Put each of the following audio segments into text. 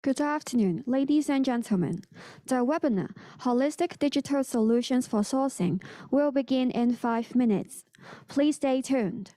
Good afternoon, ladies and gentlemen. The webinar, Holistic Digital Solutions for Sourcing, will begin in 5 minutes. Please stay tuned.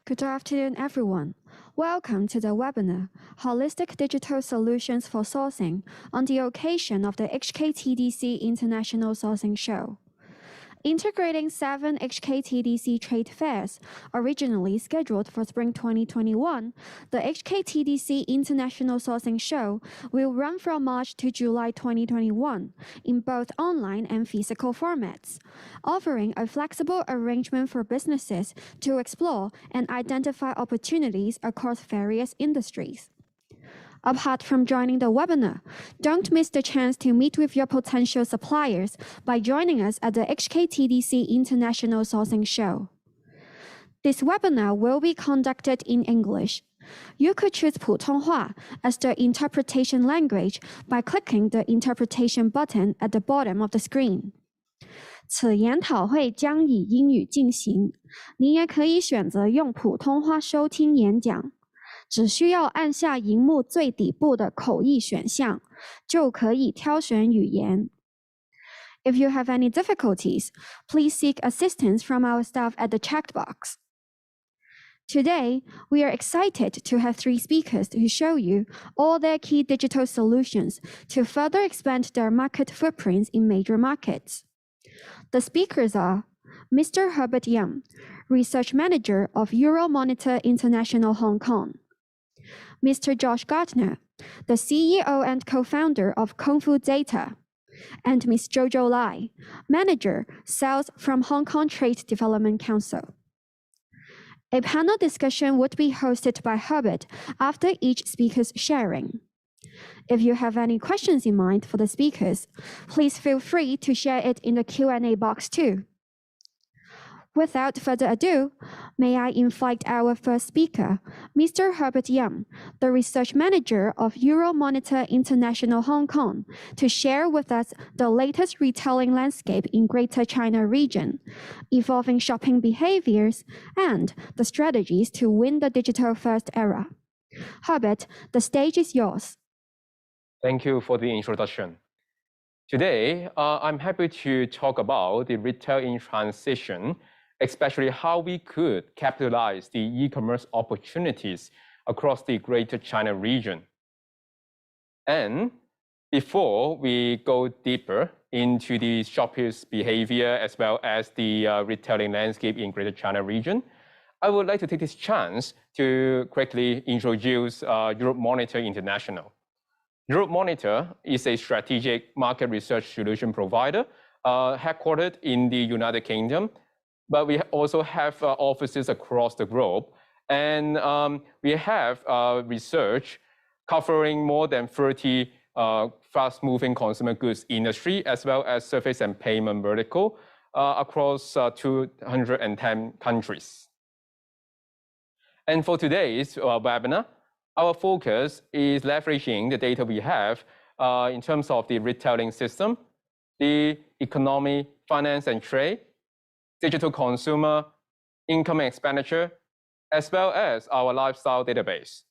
Good afternoon, everyone. Welcome to the webinar, Holistic Digital Solutions for Sourcing, on the occasion of the HKTDC International Sourcing Show. Integrating 7 HKTDC trade fairs, originally scheduled for spring 2021, the HKTDC International Sourcing Show will run from March to July 2021 in both online and physical formats, offering a flexible arrangement for businesses to explore and identify opportunities across various industries. Apart from joining the webinar, don't miss the chance to meet with your potential suppliers by joining us at the HKTDC International Sourcing Show. This webinar will be conducted in English. You could choose 普通话 as the interpretation language by clicking the interpretation button at the bottom of the screen. 此研讨会将以英语进行，您也可以选择用普通话收听演讲。只需要按下荧幕最底部的口译选项，就可以挑选语言。If you have any difficulties, please seek assistance from our staff at the chat box. Today, we are excited to have 3 speakers to show you all their key digital solutions to further expand their market footprints in major markets. The speakers are Mr. Herbert Young, Research Manager of Euromonitor International Hong Kong. Mr. Josh Gardner, the CEO and co-founder of Kung Fu Data, and Ms. Jojo Lai, Manager, Sales from Hong Kong Trade Development Council. A panel discussion would be hosted by Herbert after each speaker's sharing. If you have any questions in mind for the speakers, please feel free to share it in the Q&A box too. Without further ado, may I invite our first speaker, Mr. Herbert Young, the Research Manager of Euromonitor International Hong Kong, to share with us the latest retailing landscape in Greater China region, evolving shopping behaviors, and the strategies to win the digital-first era. Herbert, the stage is yours. Thank you for the introduction. Today, I'm happy to talk about the retail in transition, especially how we could capitalize the e-commerce opportunities across the Greater China region. And before we go deeper into the shoppers' behavior as well as the retailing landscape in Greater China region, I would like to take this chance to quickly introduce Euromonitor International. Euromonitor is a strategic market research solution provider headquartered in the United Kingdom, but we also have offices across the globe. And we have research covering more than 30 fast-moving consumer goods industry, as well as service and payment vertical across 210 countries. And for today's webinar, our focus is leveraging the data we have in terms of the retailing system, the economy, finance and trade, digital consumer, income and expenditure, as well as our lifestyle database.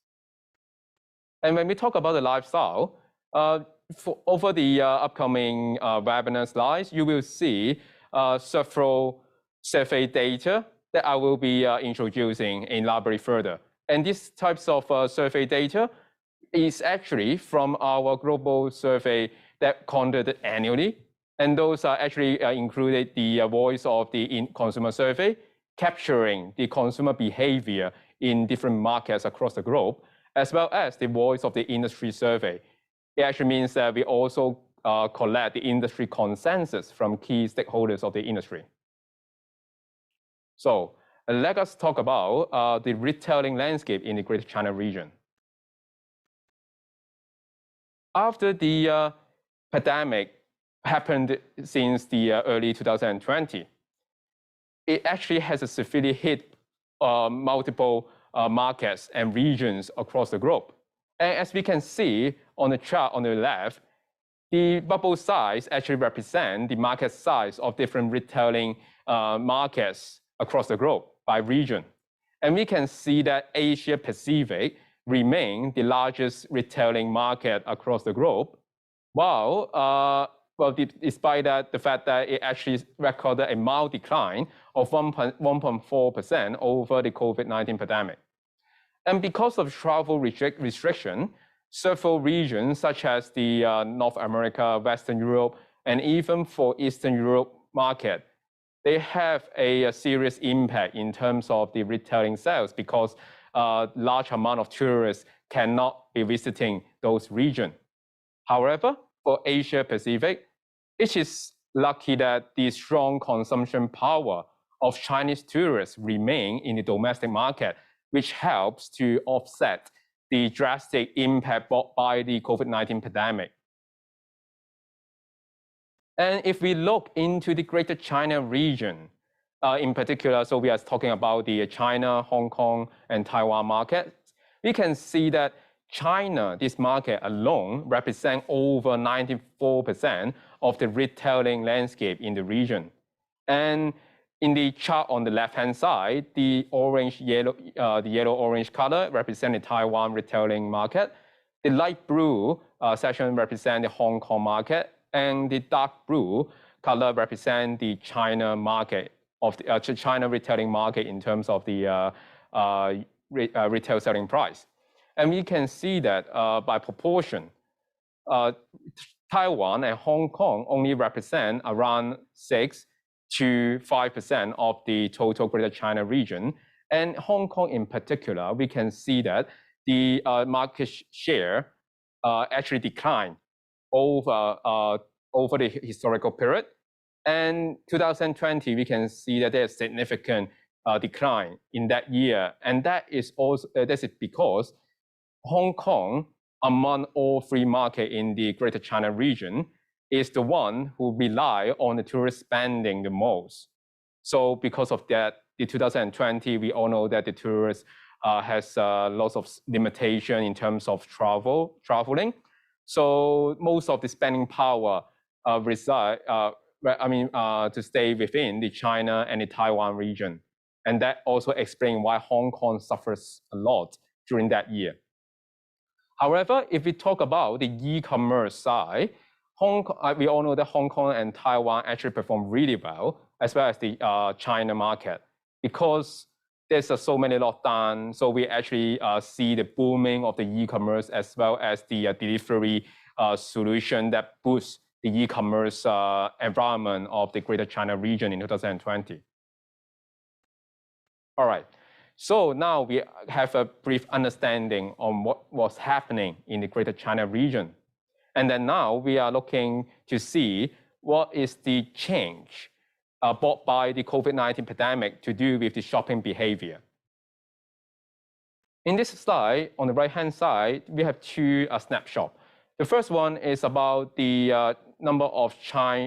And when we talk about the lifestyle, over the upcoming webinar slides, you will see several survey data that I will be introducing and elaborate further. And these types of survey data is actually from our global survey that conducted annually. And those are actually included the voice of the consumer survey, capturing the consumer behavior in different markets across the globe, as well as the voice of the industry survey. It actually means that we also collect the industry consensus from key stakeholders of the industry. So let us talk about the retailing landscape in the Greater China region. After the pandemic happened since the early 2020, it actually has severely hit multiple markets and regions across the globe. And as we can see on the chart on the left, the bubble size actually represents the market size of different retailing markets across the globe by region. And we can see that Asia Pacific remains the largest retailing market across the globe, while well, despite that, the fact that it actually recorded a mild decline of 1.4% over the COVID-19 pandemic. And because of travel restriction, several regions such as the North America, Western Europe, and even for Eastern Europe market, they have a serious impact in terms of the retailing sales because large amount of tourists cannot be visiting those regions. However, for Asia Pacific, it is lucky that the strong consumption power of Chinese tourists remain in the domestic market, which helps to offset the drastic impact brought by the COVID-19 pandemic. And if we look into the Greater China region, in particular, so we are talking about the China, Hong Kong, and Taiwan markets, we can see that China, this market alone, represents over 94% of the retailing landscape in the region. And in the chart on the left-hand side, the yellow-orange color represents the Taiwan retailing market. The light blue section represents the Hong Kong market, and the dark blue color represents the China market, of the China retailing market in terms of the retail selling price. And we can see that by proportion, Taiwan and Hong Kong only represent around 6 to 5% of the total Greater China region. And Hong Kong in particular, we can see that the market share actually declined over the historical period. And 2020, we can see that there's significant decline in that year. And that is also because Hong Kong, among all three markets in the Greater China region, is the one who rely on the tourist spending the most. So because of that, the 2020, we all know that the tourists has lots of limitation in terms of traveling. So most of the spending power to stay within the China and the Taiwan region. And that also explains why Hong Kong suffers a lot during that year. However, if we talk about the e-commerce side, we all know that Hong Kong and Taiwan actually perform really well, as well as the China market, because there's so many lockdowns. So we actually see the booming of the e-commerce as well as the delivery solution that boosts the e-commerce environment of the Greater China region in 2020. All right. So now we have a brief understanding on what was happening in the Greater China region. And then now we are looking to see what is the change brought by the COVID-19 pandemic to do with the shopping behavior. In this slide, on the right-hand side, we have two snapshots. The first one is about the number of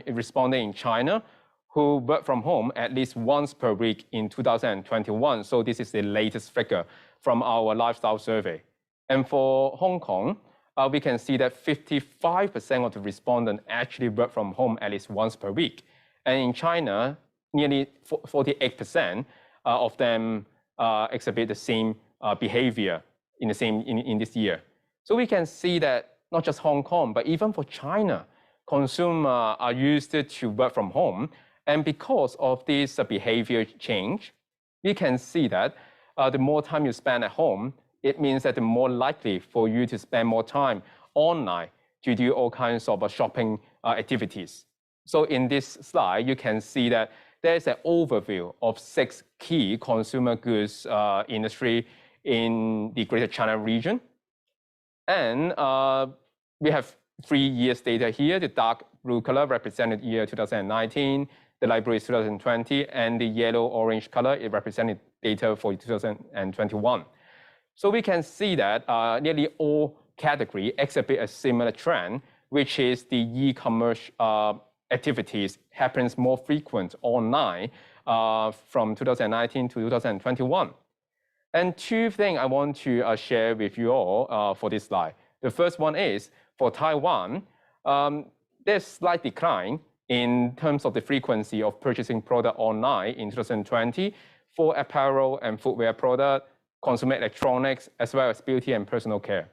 respondents in China who work from home at least once per week in 2021. So this is the latest figure from our lifestyle survey. And for Hong Kong, we can see that 55% of the respondents actually work from home at least once per week. And in China, nearly 48% of them exhibit the same behavior in this year. So we can see that not just Hong Kong, but even for China, consumers are used to work from home. And because of this behavior change, we can see that the more time you spend at home, it means that the more likely for you to spend more time online to do all kinds of shopping activities. So in this slide, you can see that there's an overview of 6 key consumer goods industry in the Greater China region. And we have 3 years data here. The dark blue color represented year 2019, the light blue is 2020, and the yellow-orange color, it represented data for 2021. So we can see that nearly all categories exhibit a similar trend, which is the e-commerce activities happens more frequent online from 2019 to 2021. And 2 things I want to share with you all for this slide. The first one is, for Taiwan, there's slight decline in terms of the frequency of purchasing product online in 2020 for apparel and footwear product, consumer electronics, as well as beauty and personal care.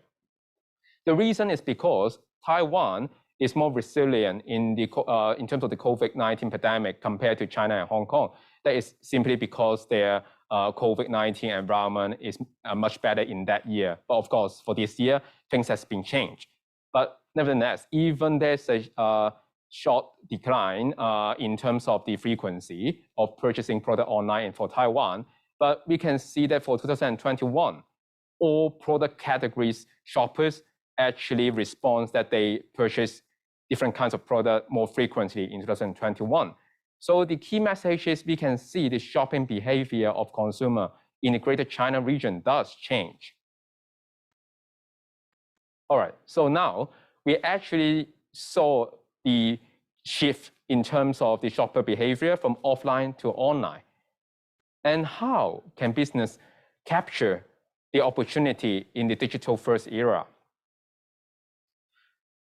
The reason is because Taiwan is more resilient in terms of the COVID-19 pandemic compared to China and Hong Kong. That is simply because their COVID-19 environment is much better in that year. But of course, for this year, things has been changed. But nevertheless, even there's a short decline in terms of the frequency of purchasing product online for Taiwan, but we can see that for 2021, all product categories shoppers actually respond that they purchase different kinds of product more frequently in 2021. So the key message is we can see the shopping behavior of consumer in the Greater China region does change. All right, so now we actually saw the shift in terms of the shopper behavior from offline to online. And how can business capture the opportunity in the digital first era?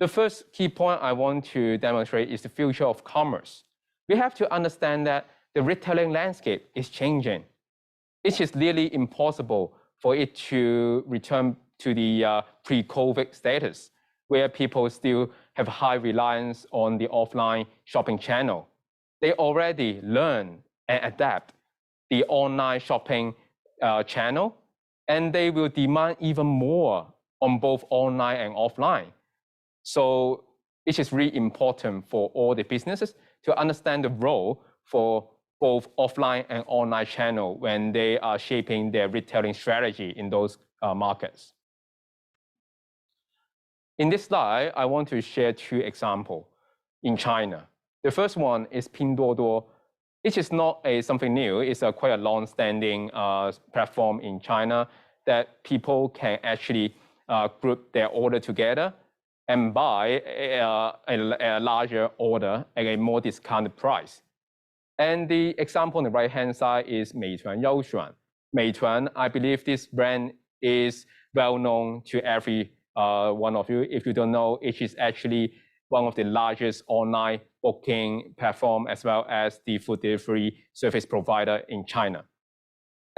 The first key point I want to demonstrate is the future of commerce. We have to understand that the retailing landscape is changing. It is really impossible for it to return to the pre-COVID status, where people still have high reliance on the offline shopping channel. They already learn and adapt the online shopping channel, and they will demand even more on both online and offline. So it is really important for all the businesses to understand the role for both offline and online channel when they are shaping their retailing strategy in those markets. In this slide, I want to share two examples in China. The first one is Pinduoduo. It is not something new. It's quite a long-standing platform in China that people can actually group their order together and buy a larger order at a more discounted price. And the example on the right-hand side is Meituan Youxuan. Meituan, I believe this brand is well known to every one of you. If you don't know, it is actually one of the largest online booking platform as well as the food delivery service provider in China.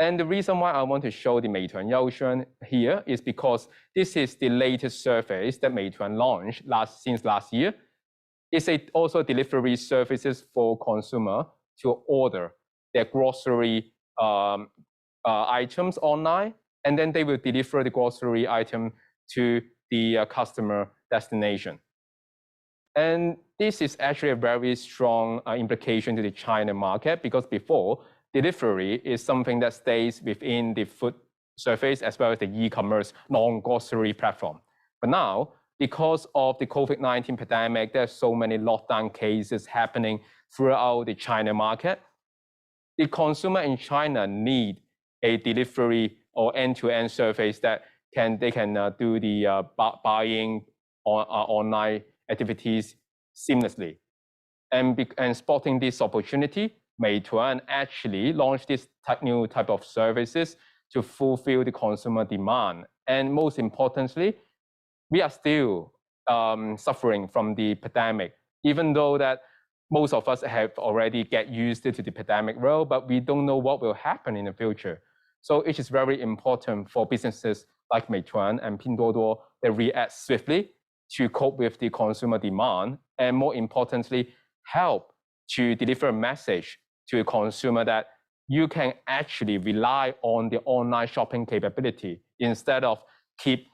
And the reason why I want to show the Meituan Youxuan here is because this is the latest service that Meituan launched since last year. It's also delivery services for consumer to order their grocery items online, and then they will deliver the grocery item to the customer destination. And this is actually a very strong implication to the China market, because before, delivery is something that stays within the food service as well as the e-commerce non-grocery platform. But now, because of the COVID-19 pandemic, there's so many lockdown cases happening throughout the China market. The consumer in China need a delivery or end-to-end service that they can do the buying online activities seamlessly. And spotting this opportunity, Meituan actually launched this new type of services to fulfill the consumer demand. And most importantly, we are still suffering from the pandemic, even though that most of us have already get used to the pandemic role, but we don't know what will happen in the future. So it is very important for businesses like Meituan and Pinduoduo that react swiftly to cope with the consumer demand, and more importantly, help to deliver a message to a consumer that you can actually rely on the online shopping capability instead of keep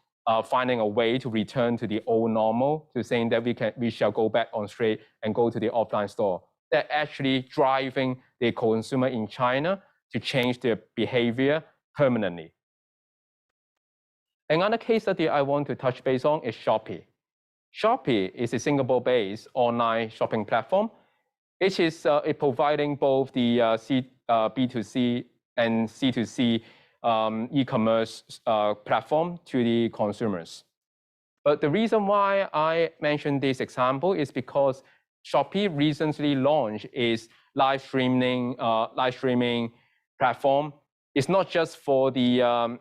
finding a way to return to the old normal, to saying that we shall go back on straight and go to the offline store. That actually driving the consumer in China to change their behavior permanently. Another case study I want to touch base on is Shopee. Shopee is a Singapore-based online shopping platform. It is providing both the B2C and C2C e-commerce platform to the consumers. But the reason why I mentioned this example is because Shopee recently launched its live streaming platform. It's not just for the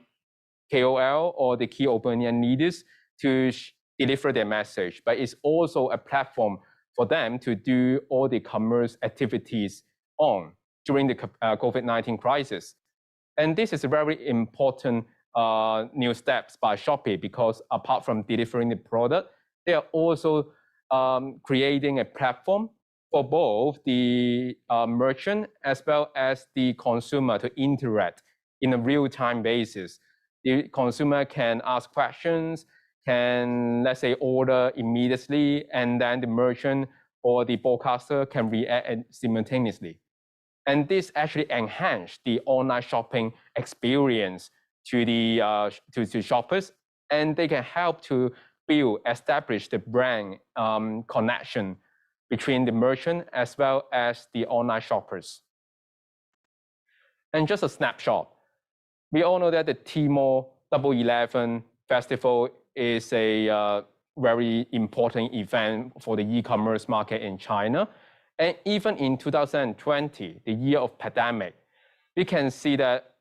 KOL or the key opinion leaders to deliver their message, but it's also a platform for them to do all the commerce activities during the COVID-19 crisis. And this is a very important new steps by Shopee, because apart from delivering the product, they are also creating a platform for both the merchant as well as the consumer to interact in a real-time basis. The consumer can ask questions, can, let's say, order immediately, and then the merchant or the broadcaster can react simultaneously. And this actually enhanced the online shopping experience to the to shoppers, and they can help to establish the brand connection between the merchant as well as the online shoppers. And just a snapshot, we all know that the Tmall Double 11 Festival is a very important event for the e-commerce market in China. And even in 2020, the year of pandemic, we can see that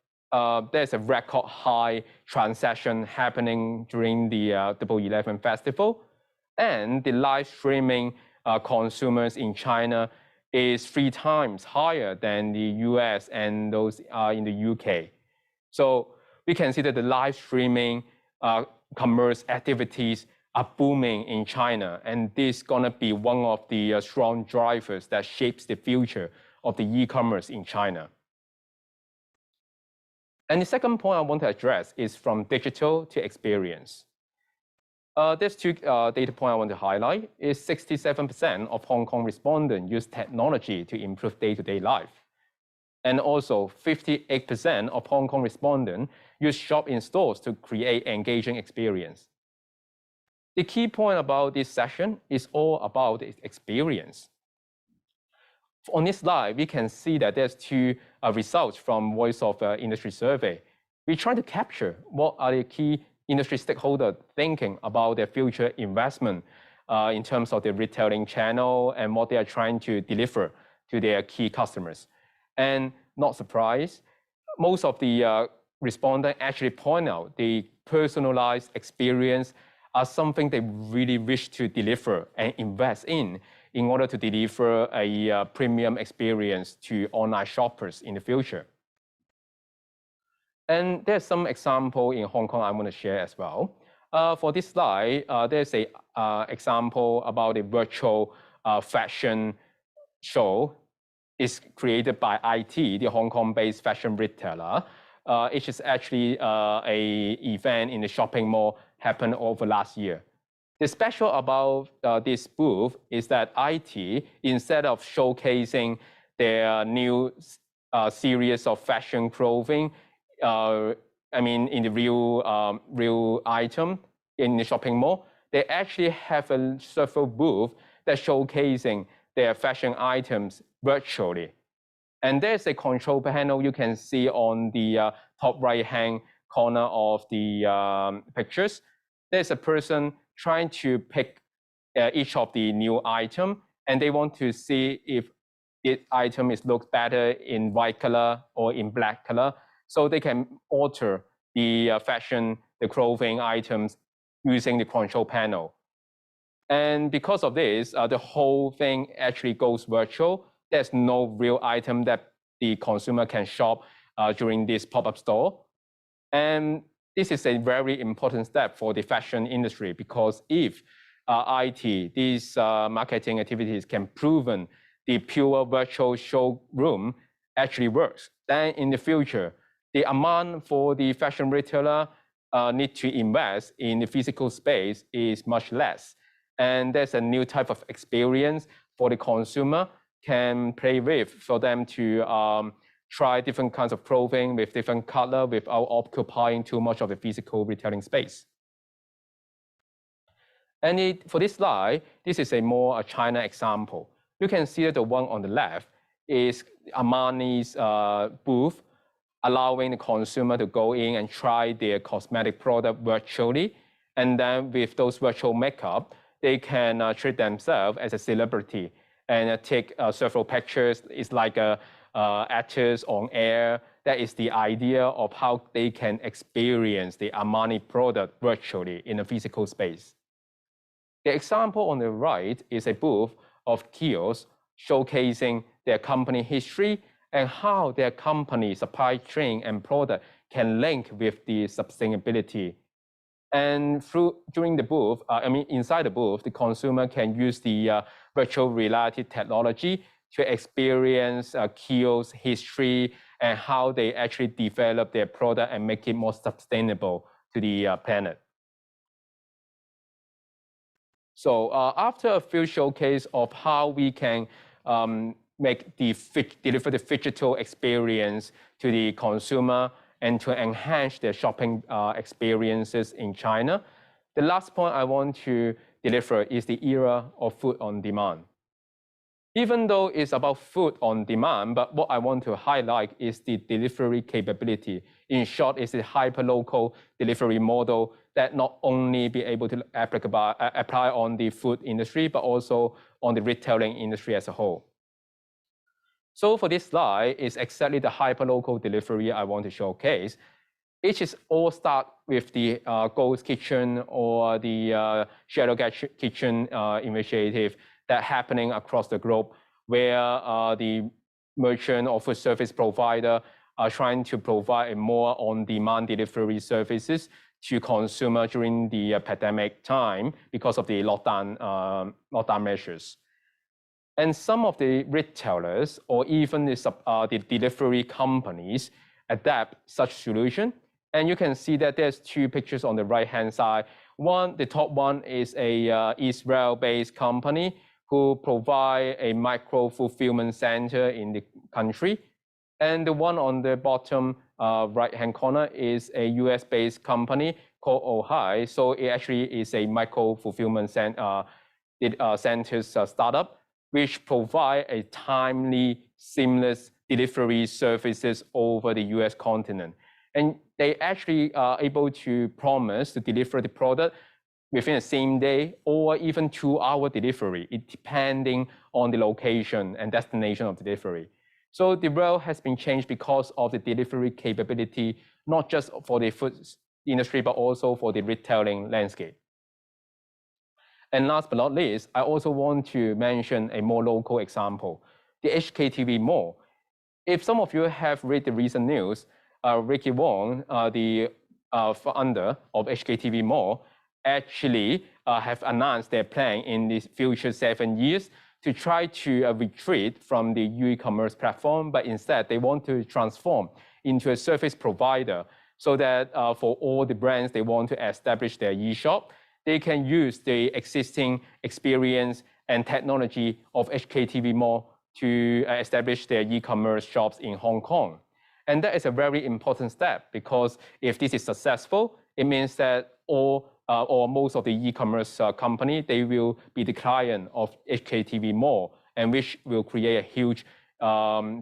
there's a record high transaction happening during the Double 11 Festival. And the live streaming consumers in China is 3 times higher than the US and those in the UK. So we can see that the live streaming commerce activities are booming in China, and this is gonna be one of the strong drivers that shapes the future of the e-commerce in China. And the second point I want to address is from digital to experience. There's 2 data points I want to highlight. Is 67% of Hong Kong respondents use technology to improve day-to-day life. And also 58% of Hong Kong respondents use shop in stores to create engaging experience. The key point about this session is all about the experience. On this slide, we can see that there's 2 results from Voice of Industry survey. We try to capture what are the key industry stakeholders thinking about their future investment in terms of the retailing channel and what they are trying to deliver to their key customers. And not surprised, most of the respondents actually point out the personalized experience as something they really wish to deliver and invest in order to deliver a premium experience to online shoppers in the future. And there's some example in Hong Kong I want to share as well. For this slide, there's a example about a virtual fashion show. It's created by IT, the Hong Kong-based fashion retailer. It is actually a event in the shopping mall happened over last year. The special about this booth is that IT, instead of showcasing their new series of fashion clothing, I mean, in the real item in the shopping mall, they actually have a several booth that's showcasing their fashion items virtually. And there's a control panel you can see on the top right-hand corner of the pictures. There's a person trying to pick each of the new item, and they want to see if the item looks better in white color or in black color. So they can alter the fashion, the clothing items using the control panel. And because of this, the whole thing actually goes virtual. There's no real item that the consumer can shop during this pop-up store. And this is a very important step for the fashion industry, because if IT, these marketing activities can proven the pure virtual showroom actually works, then in the future, the amount for the fashion retailer need to invest in the physical space is much less. And there's a new type of experience for the consumer can play with, for them to try different kinds of clothing with different color without occupying too much of the physical retailing space. And for this slide, this is a more China example. You can see that the one on the left is Armani's booth, allowing the consumer to go in and try their cosmetic product virtually. And then with those virtual makeup, they can treat themselves as a celebrity and take several pictures. It's like actors on air. That is the idea of how they can experience the Armani product virtually in a physical space. The example on the right is a booth of kiosks showcasing their company history and how their company supply chain and product can link with the sustainability. And during the booth, inside the booth, the consumer can use the virtual reality technology to experience Kyo's history and how they actually develop their product and make it more sustainable to the planet. So after a few showcase of how we can deliver the digital experience to the consumer and to enhance their shopping experiences in China, the last point I want to deliver is the era of food on demand. Even though it's about food on demand, but what I want to highlight is the delivery capability. In short, it's a hyper-local delivery model that not only be able to apply on the food industry, but also on the retailing industry as a whole. So for this slide, it's exactly the hyper-local delivery I want to showcase. It is all start with the Ghost Kitchen or the Shadow Kitchen initiative that happening across the globe, where the merchant or food service provider are trying to provide a more on-demand delivery services to consumer during the pandemic time because of the lockdown measures. And some of the retailers or even the delivery companies adapt such solution. And you can see that there's two pictures on the right-hand side. The top one is a Israel-based company who provide a micro-fulfillment center in the country. And the one on the bottom right-hand corner is a US-based company called Ohio. So it actually is a micro-fulfillment centers startup, which provide a timely, seamless delivery services over the US continent. And they actually are able to promise to deliver the product within the same day or even 2-hour delivery, depending on the location and destination of delivery. So the world has been changed because of the delivery capability, not just for the food industry, but also for the retailing landscape. And last but not least, I also want to mention a more local example, the HKTV Mall. If some of you have read the recent news, Ricky Wong, the founder of HKTV Mall, actually have announced their plan in the future 7 years to try to retreat from the e-commerce platform, but instead they want to transform into a service provider so that for all the brands they want to establish their e-shop, they can use the existing experience and technology of HKTV Mall to establish their e-commerce shops in Hong Kong. And that is a very important step because if this is successful, it means that all or most of the e-commerce company, they will be the client of HKTV Mall, and which will create a huge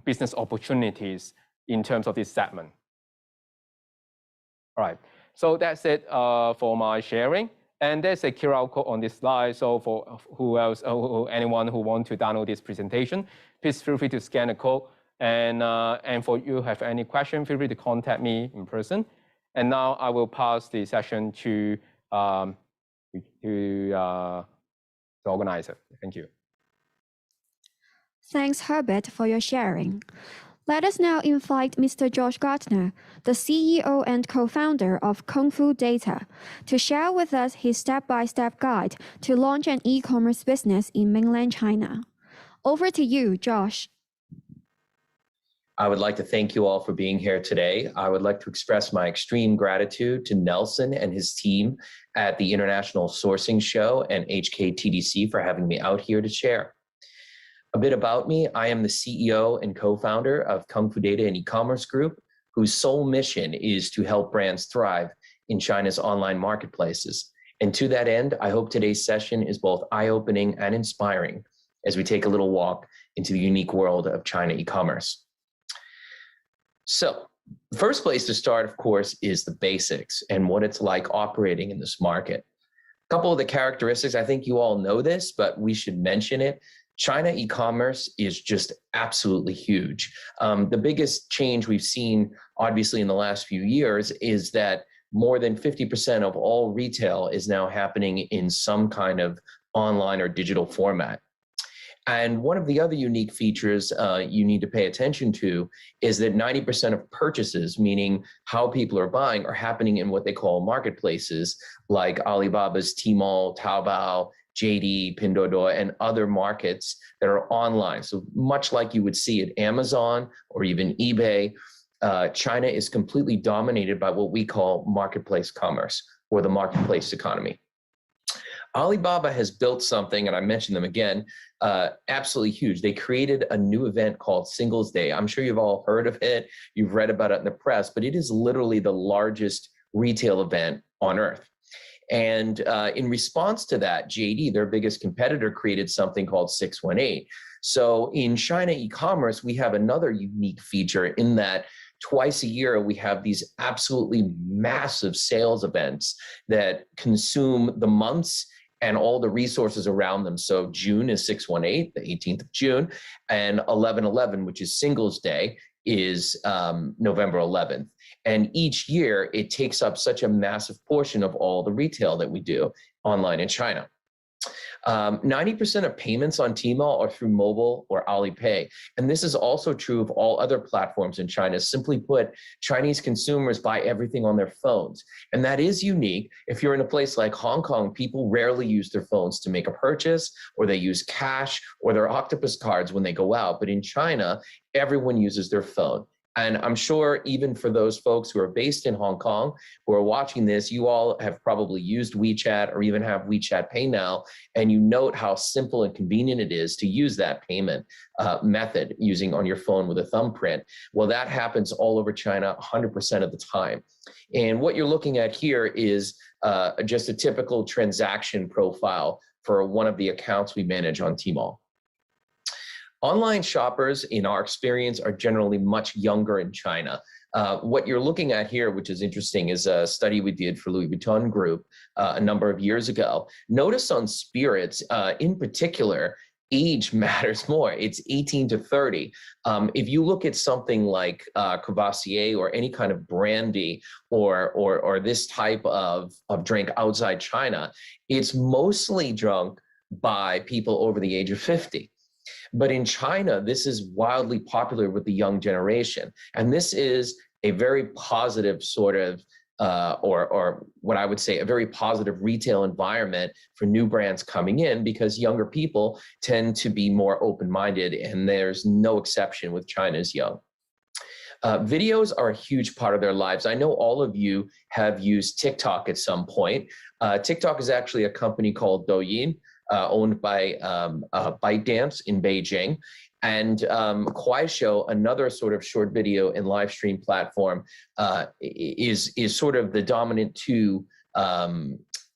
business opportunities in terms of this segment. All right, so that's it for my sharing. And there's a QR code on this slide. So for anyone who wants to download this presentation, please feel free to scan the code. And for you have any question, feel free to contact me in person. And now I will pass the session to the organizer. Thank you. Thanks, Herbert, for your sharing. Let us now invite Mr. George Gardner, the CEO and co-founder of Kung Fu Data, to share with us his step-by-step guide to launch an e-commerce business in mainland China. Over to you, Josh. I would like to thank you all for being here today. I would like to express my extreme gratitude to Nelson and his team at the International Sourcing Show and HKTDC for having me out here to share. A bit about me, I am the CEO and co-founder of Kung Fu Data and E-commerce Group, whose sole mission is to help brands thrive in China's online marketplaces. And to that end, I hope today's session is both eye-opening and inspiring as we take a little walk into the unique world of China e-commerce. So the first place to start, of course, is the basics and what it's like operating in this market. A couple of the characteristics, I think you all know this, but we should mention it. China e-commerce is just absolutely huge. The biggest change we've seen, obviously, in the last few years is that more than 50% of all retail is now happening in some kind of online or digital format. And one of the other unique features you need to pay attention to is that 90% of purchases, meaning how people are buying, are happening in what they call marketplaces like Alibaba's Tmall, Taobao, JD, Pinduoduo, and other markets that are online. So much like you would see at Amazon or even eBay, China is completely dominated by what we call marketplace commerce or the marketplace economy. Alibaba has built something, and I mentioned them again, absolutely huge. They created a new event called Singles Day. I'm sure you've all heard of it. You've read about it in the press, but it is literally the largest retail event on earth. And in response to that, JD, their biggest competitor, created something called 618. So in China e-commerce, we have another unique feature in that twice a year, we have these absolutely massive sales events that consume the months and all the resources around them. So June is 618, the 18th of June, and 11/11, which is Singles Day, is November 11th. And each year, it takes up such a massive portion of all the retail that we do online in China. 90% of payments on Tmall are through mobile or Alipay. And this is also true of all other platforms in China. Simply put, Chinese consumers buy everything on their phones. And that is unique. If you're in a place like Hong Kong, people rarely use their phones to make a purchase, or they use cash or their octopus cards when they go out. But in China, everyone uses their phone. And I'm sure even for those folks who are based in Hong Kong who are watching this, you all have probably used WeChat or even have WeChat Pay now, and you note how simple and convenient it is to use that payment method using on your phone with a thumbprint. Well, that happens all over China 100% of the time. And what you're looking at here is just a typical transaction profile for one of the accounts we manage on Tmall. Online shoppers, in our experience, are generally much younger in China. What you're looking at here, which is interesting, is a study we did for Louis Vuitton Group a number of years ago. Notice on spirits, in particular, age matters more. It's 18 to 30. If you look at something like Courvoisier or any kind of brandy or this type of drink outside China, it's mostly drunk by people over the age of 50. But in China, this is wildly popular with the young generation. And this is a very positive sort of, or what I would say, a very positive retail environment for new brands coming in, because younger people tend to be more open-minded, and there's no exception with China's young. Videos are a huge part of their lives. I know all of you have used TikTok at some point. TikTok is actually a company called Douyin, owned by ByteDance in Beijing. And Kuaishou, another sort of short video and live stream platform, is sort of the dominant two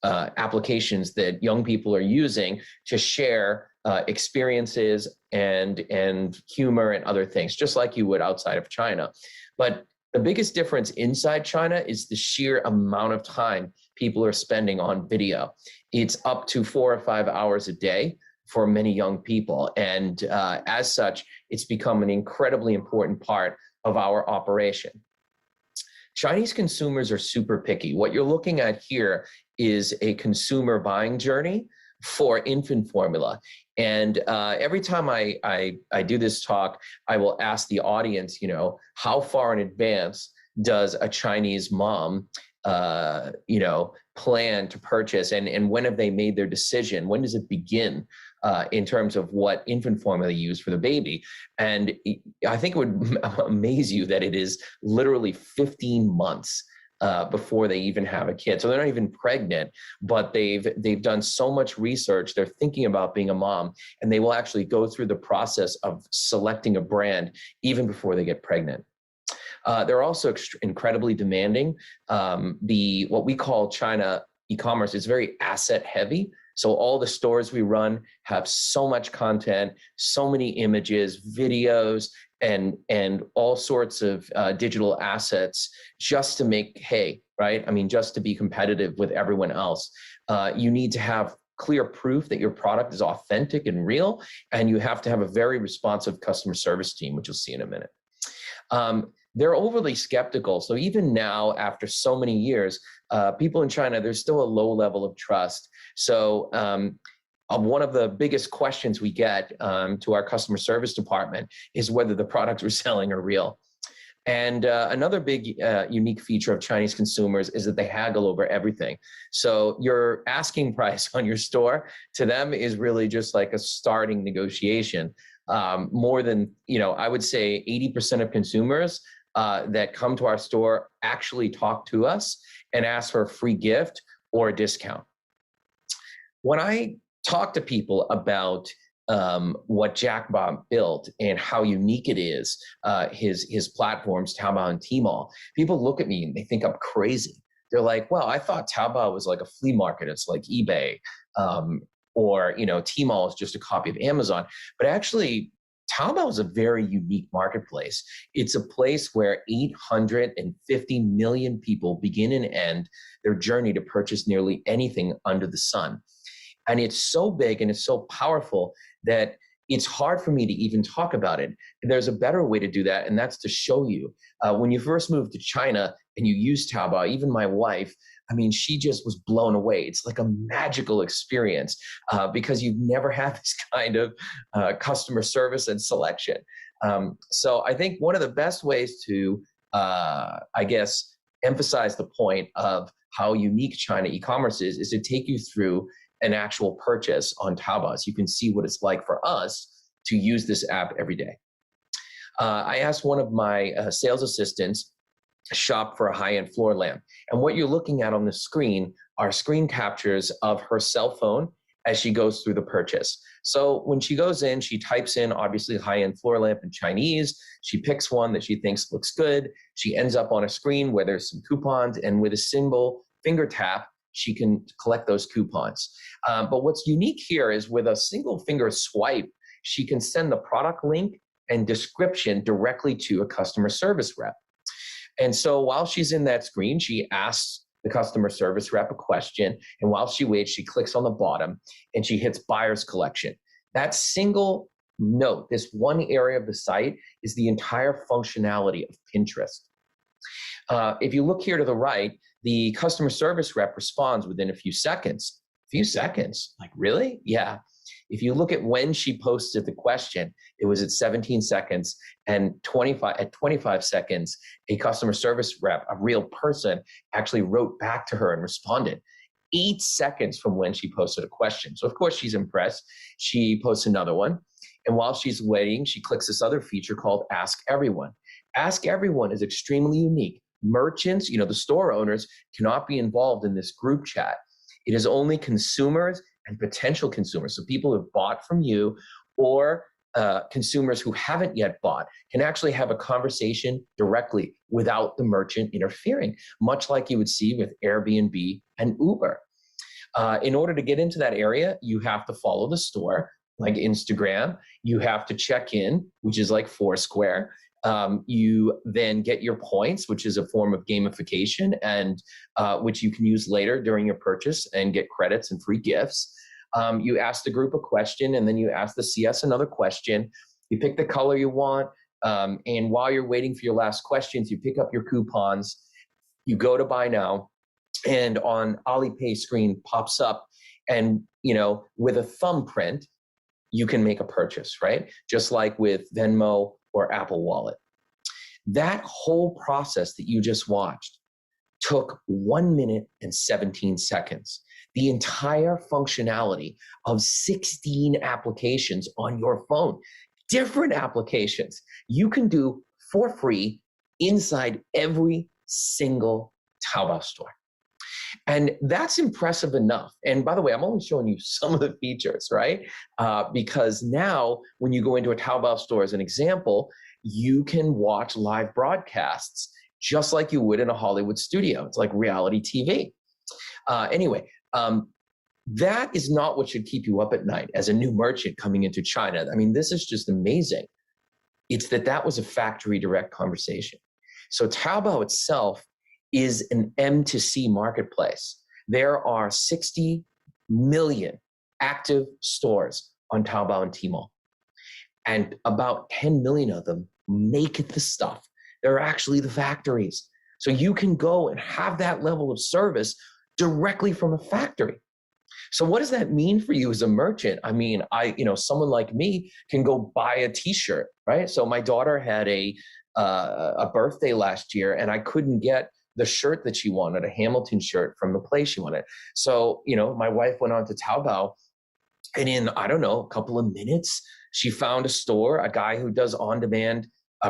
applications that young people are using to share experiences and humor and other things, just like you would outside of China. But the biggest difference inside China is the sheer amount of time people are spending on video. It's up to 4 or 5 hours a day for many young people. And as such, it's become an incredibly important part of our operation. Chinese consumers are super picky. What you're looking at here is a consumer buying journey for infant formula. And every time I do this talk, I will ask the audience, how far in advance does a Chinese mom, plan to purchase, and when have they made their decision? When does it begin in terms of what infant formula they use for the baby? And I think it would amaze you that it is literally 15 months before they even have a kid. So they're not even pregnant, but they've done so much research. They're thinking about being a mom, and they will actually go through the process of selecting a brand even before they get pregnant. They're also incredibly demanding. What we call China e-commerce is very asset heavy. So all the stores we run have so much content, so many images, videos, and all sorts of digital assets just to make hay, right? I mean, just to be competitive with everyone else. You need to have clear proof that your product is authentic and real, and you have to have a very responsive customer service team, which you'll see in a minute. They're overly skeptical. So even now, after so many years, people in China, there's still a low level of trust. So one of the biggest questions we get to our customer service department is whether the products we're selling are real. And another big unique feature of Chinese consumers is that they haggle over everything. So your asking price on your store to them is really just like a starting negotiation. More than, I would say 80% of consumers that come to our store actually talk to us and ask for a free gift or a discount. When I talk to people about what Jack Bob built and how unique it is, his platforms, Taobao and Tmall, people look at me and they think I'm crazy. They're like, well, I thought Taobao was like a flea market. It's like eBay, or Tmall is just a copy of Amazon. But actually, Taobao is a very unique marketplace. It's a place where 850 million people begin and end their journey to purchase nearly anything under the sun. And it's so big and it's so powerful that it's hard for me to even talk about it. There's a better way to do that, and that's to show you. When you first moved to China and you used Taobao, even my wife, she just was blown away. It's like a magical experience because you've never had this kind of customer service and selection. So I think one of the best ways to, emphasize the point of how unique China e-commerce is to take you through an actual purchase on Taobao, so you can see what it's like for us to use this app every day. I asked one of my sales assistants to shop for a high-end floor lamp. And what you're looking at on the screen are screen captures of her cell phone as she goes through the purchase. So when she goes in, she types in, obviously, high-end floor lamp in Chinese. She picks one that she thinks looks good. She ends up on a screen where there's some coupons, and with a single finger tap, she can collect those coupons. But what's unique here is with a single finger swipe, she can send the product link and description directly to a customer service rep. And so while she's in that screen, she asks the customer service rep a question. And while she waits, she clicks on the bottom and she hits buyer's collection. That single note, this one area of the site, is the entire functionality of Pinterest. If you look here to the right, the customer service rep responds within a few seconds. Few seconds? Like, really? Yeah. If you look at when she posted the question, it was at 17 seconds, and 25 seconds, a customer service rep, a real person, actually wrote back to her and responded. 8 seconds from when she posted a question. So of course she's impressed. She posts another one. And while she's waiting, she clicks this other feature called Ask Everyone. Ask Everyone is extremely unique. Merchants, the store owners, cannot be involved in this group chat. It is only consumers and potential consumers, so people who have bought from you or consumers who haven't yet bought, can actually have a conversation directly without the merchant interfering, much like you would see with Airbnb and Uber. In order to get into that area, you have to follow the store, like Instagram. You have to check in, which is like Foursquare. You then get your points, which is a form of gamification, and which you can use later during your purchase and get credits and free gifts. You ask the group a question, and then you ask the CS another question. You pick the color you want, and while you're waiting for your last questions, you pick up your coupons. You go to buy now, and on Alipay screen pops up, and with a thumbprint, you can make a purchase, right? Just like with Venmo or Apple Wallet. That whole process that you just watched took 1 minute and 17 seconds. The entire functionality of 16 applications on your phone, different applications, you can do for free inside every single Taobao store. And that's impressive enough. And by the way, I'm only showing you some of the features, right? Because now when you go into a Taobao store as an example, you can watch live broadcasts just like you would in a Hollywood studio. It's like reality TV. That is not what should keep you up at night as a new merchant coming into China. I mean, this is just amazing. It's that was a factory direct conversation. So Taobao itself is an M2C marketplace. There are 60 million active stores on Taobao and Tmall. And about 10 million of them make the stuff. They're actually the factories. So you can go and have that level of service directly from a factory. So what does that mean for you as a merchant? I mean, someone like me can go buy a t-shirt, right? So my daughter had a birthday last year and I couldn't get the shirt that she wanted, a Hamilton shirt from the place she wanted. So, my wife went on to Taobao, and in, I don't know, a couple of minutes, she found a store, a guy who does on-demand,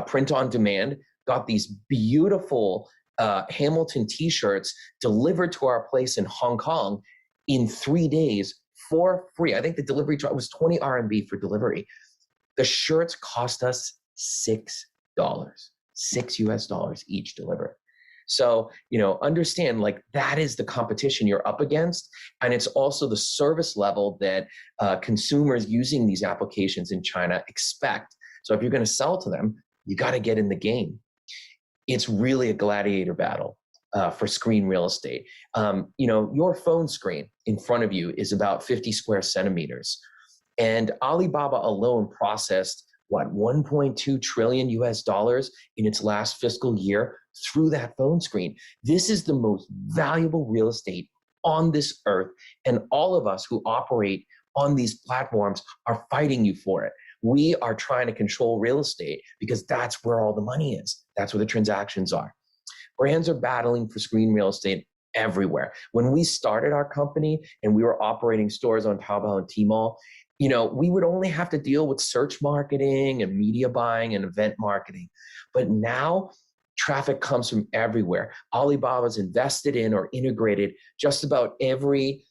print on demand, got these beautiful Hamilton t-shirts delivered to our place in Hong Kong in 3 days for free. I think the delivery charge was 20 RMB for delivery. The shirts cost us $6, $6 each delivered. So, understand, like, that is the competition you're up against. And it's also the service level that consumers using these applications in China expect. So if you're going to sell to them, you got to get in the game. It's really a gladiator battle for screen real estate. Your phone screen in front of you is about 50 square centimeters. And Alibaba alone processed, 1.2 trillion US dollars in its last fiscal year through that phone screen. This is the most valuable real estate on this earth. And all of us who operate on these platforms are fighting you for it. We are trying to control real estate because that's where all the money is. That's where the transactions are. Brands are battling for screen real estate everywhere. When we started our company and we were operating stores on Taobao and Tmall, we would only have to deal with search marketing and media buying and event marketing. But now traffic comes from everywhere. Alibaba's invested in or integrated just about every,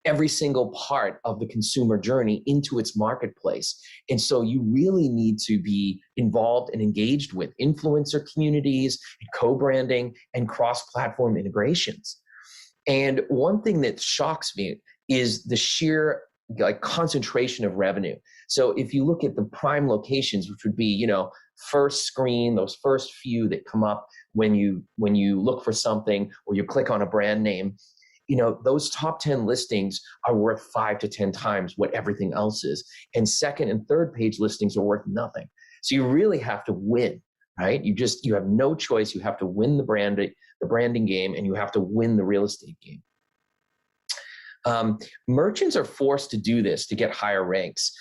every single part of the consumer journey into its marketplace. And so you really need to be involved and engaged with influencer communities and co-branding and cross-platform integrations. And one thing that shocks me is the sheer concentration of revenue. So if you look at the prime locations, which would be, first screen, those first few that come up when you look for something or you click on a brand name, those top 10 listings are worth 5 to 10 times what everything else is. And second and third page listings are worth nothing. So you really have to win, right? You have no choice. You have to win the branding game, and you have to win the real estate game. Merchants are forced to do this to get higher ranks.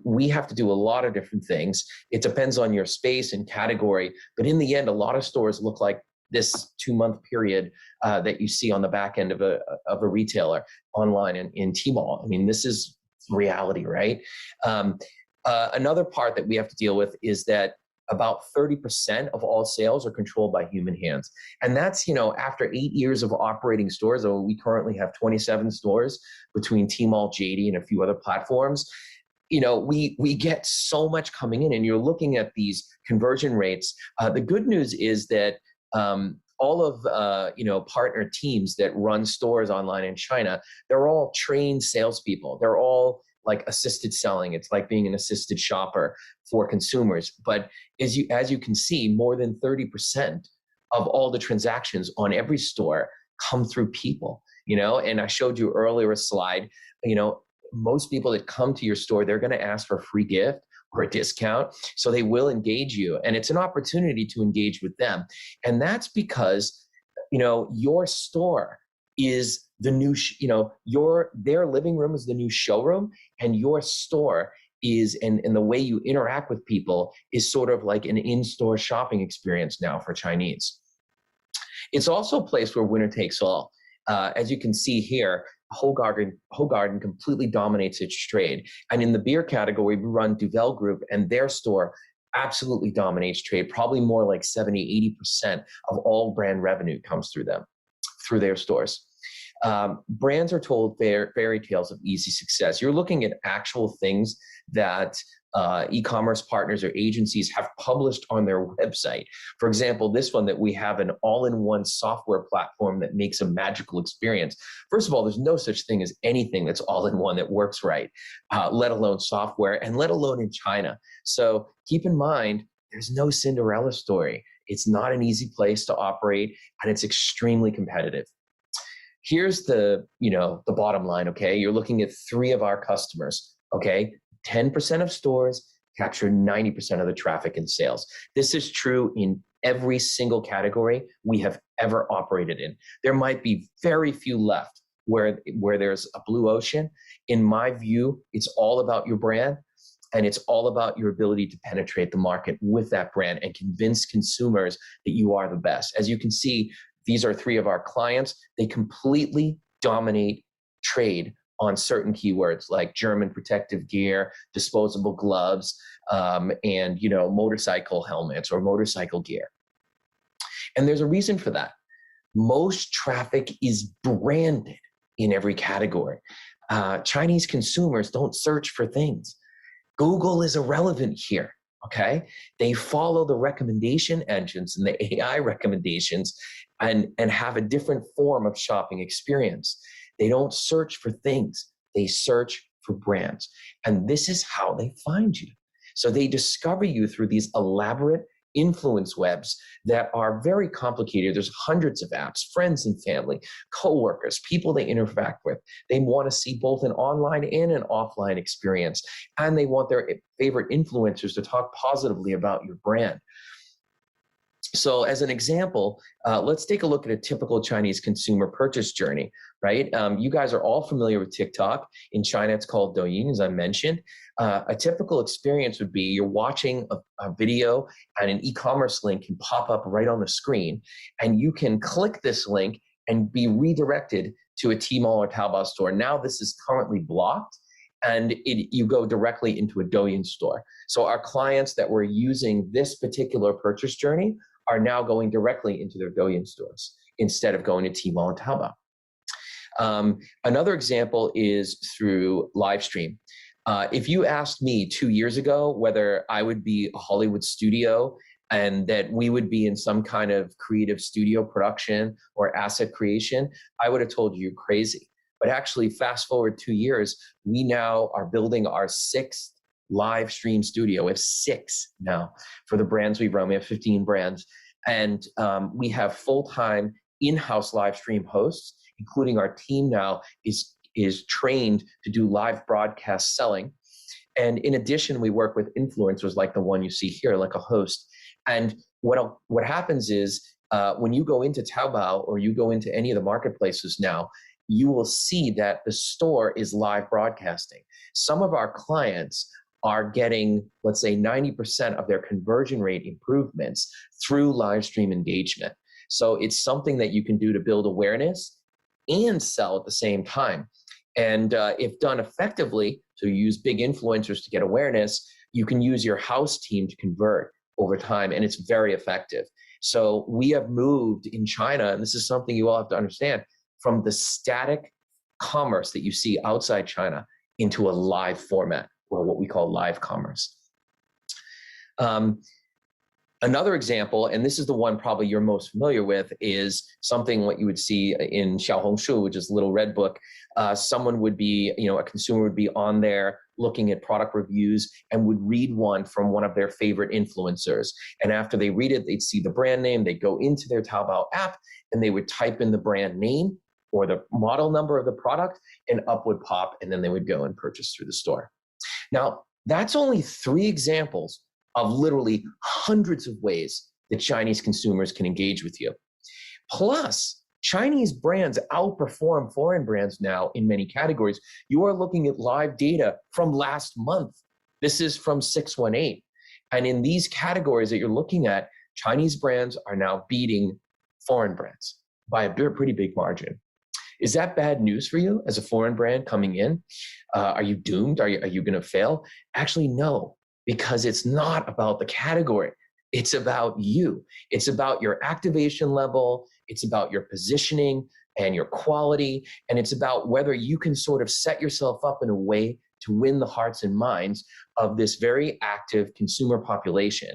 We have to do a lot of different things. It depends on your space and category, but in the end, a lot of stores look like this 2-month period that you see on the back end of a retailer online in Tmall. I mean, this is reality, right? Another part that we have to deal with is that about 30% of all sales are controlled by human hands. And that's, after 8 years of operating stores, we currently have 27 stores between Tmall, JD, and a few other platforms. We get so much coming in, and you're looking at these conversion rates. The good news is that all of partner teams that run stores online in China, they're all trained salespeople. They're all like assisted selling. It's like being an assisted shopper for consumers. But as you can see, more than 30% of all the transactions on every store come through people. And I showed you earlier a slide. Most people that come to your store, they're going to ask for a free gift or a discount. So they will engage you. And it's an opportunity to engage with them. And that's because, your store is the new, their living room is the new showroom, and your store is, and the way you interact with people is sort of like an in-store shopping experience now for Chinese. It's also a place where winner takes all. As you can see here, Herbert completely dominates its trade. And in the beer category, we run Duvel Group, and their store absolutely dominates trade. Probably more like 70, 80% of all brand revenue comes through them, through their stores. Brands are told fairy tales of easy success. You're looking at actual things that e-commerce partners or agencies have published on their website. For example, this one that we have, an all-in-one software platform that makes a magical experience. First of all, there's no such thing as anything that's all-in-one that works right, let alone software, and let alone in China. So keep in mind, there's no Cinderella story. It's not an easy place to operate, and it's extremely competitive. Here's the bottom line, okay? You're looking at 3 of our customers, okay? 10% of stores capture 90% of the traffic and sales. This is true in every single category we have ever operated in. There might be very few left where there's a blue ocean. In my view, it's all about your brand, and it's all about your ability to penetrate the market with that brand and convince consumers that you are the best. As you can see, these are three of our clients. They completely dominate trade on certain keywords like German protective gear, disposable gloves, and motorcycle helmets or motorcycle gear. And there's a reason for that. Most traffic is branded in every category. Chinese consumers don't search for things. Google is irrelevant here, okay? They follow the recommendation engines and the AI recommendations and have a different form of shopping experience. They don't search for things. They search for brands. And this is how they find you. So they discover you through these elaborate influence webs that are very complicated. There's hundreds of apps, friends and family, coworkers, people they interact with. They want to see both an online and an offline experience, and they want their favorite influencers to talk positively about your brand. So as an example, let's take a look at a typical Chinese consumer purchase journey, right? You guys are all familiar with TikTok. In China, it's called Douyin, as I mentioned. A typical experience would be you're watching a video and an e-commerce link can pop up right on the screen, and you can click this link and be redirected to a Tmall or Taobao store. Now this is currently blocked, and you go directly into a Douyin store. So our clients that were using this particular purchase journey are now going directly into their Douyin stores instead of going to Tmall and Taobao. Another example is through live stream. If you asked me 2 years ago whether I would be a Hollywood studio and that we would be in some kind of creative studio production or asset creation, I would have told you you're crazy. But actually, fast forward 2 years, we now are building our 6th live stream studio. We have 6 now for the brands we run. We have 15 brands. And we have full-time in-house live stream hosts, including our team now is trained to do live broadcast selling. And in addition, we work with influencers like the one you see here, like a host. And what happens is when you go into Taobao or you go into any of the marketplaces now, you will see that the store is live broadcasting. Some of our clients are getting, let's say, 90% of their conversion rate improvements through live stream engagement. So it's something that you can do to build awareness and sell at the same time. And if done effectively, so you use big influencers to get awareness, you can use your house team to convert over time, and it's very effective. So we have moved in China, and this is something you all have to understand, from the static commerce that you see outside China into a live format, or what we call live commerce. Another example, and this is the one probably you're most familiar with, is something what you would see in Xiaohongshu, which is a little red book. Someone would be, a consumer would be on there looking at product reviews and would read one from one of their favorite influencers. And after they read it, they'd see the brand name, they'd go into their Taobao app, and they would type in the brand name or the model number of the product, and up would pop, and then they would go and purchase through the store. Now, that's only 3 examples of literally hundreds of ways that Chinese consumers can engage with you. Plus, Chinese brands outperform foreign brands now in many categories. You are looking at live data from last month. This is from 618. And in these categories that you're looking at, Chinese brands are now beating foreign brands by a pretty big margin. Is that bad news for you as a foreign brand coming in? Are you doomed? Are you going to fail? Actually, no, because it's not about the category. It's about you. It's about your activation level. It's about your positioning and your quality. And it's about whether you can sort of set yourself up in a way to win the hearts and minds of this very active consumer population.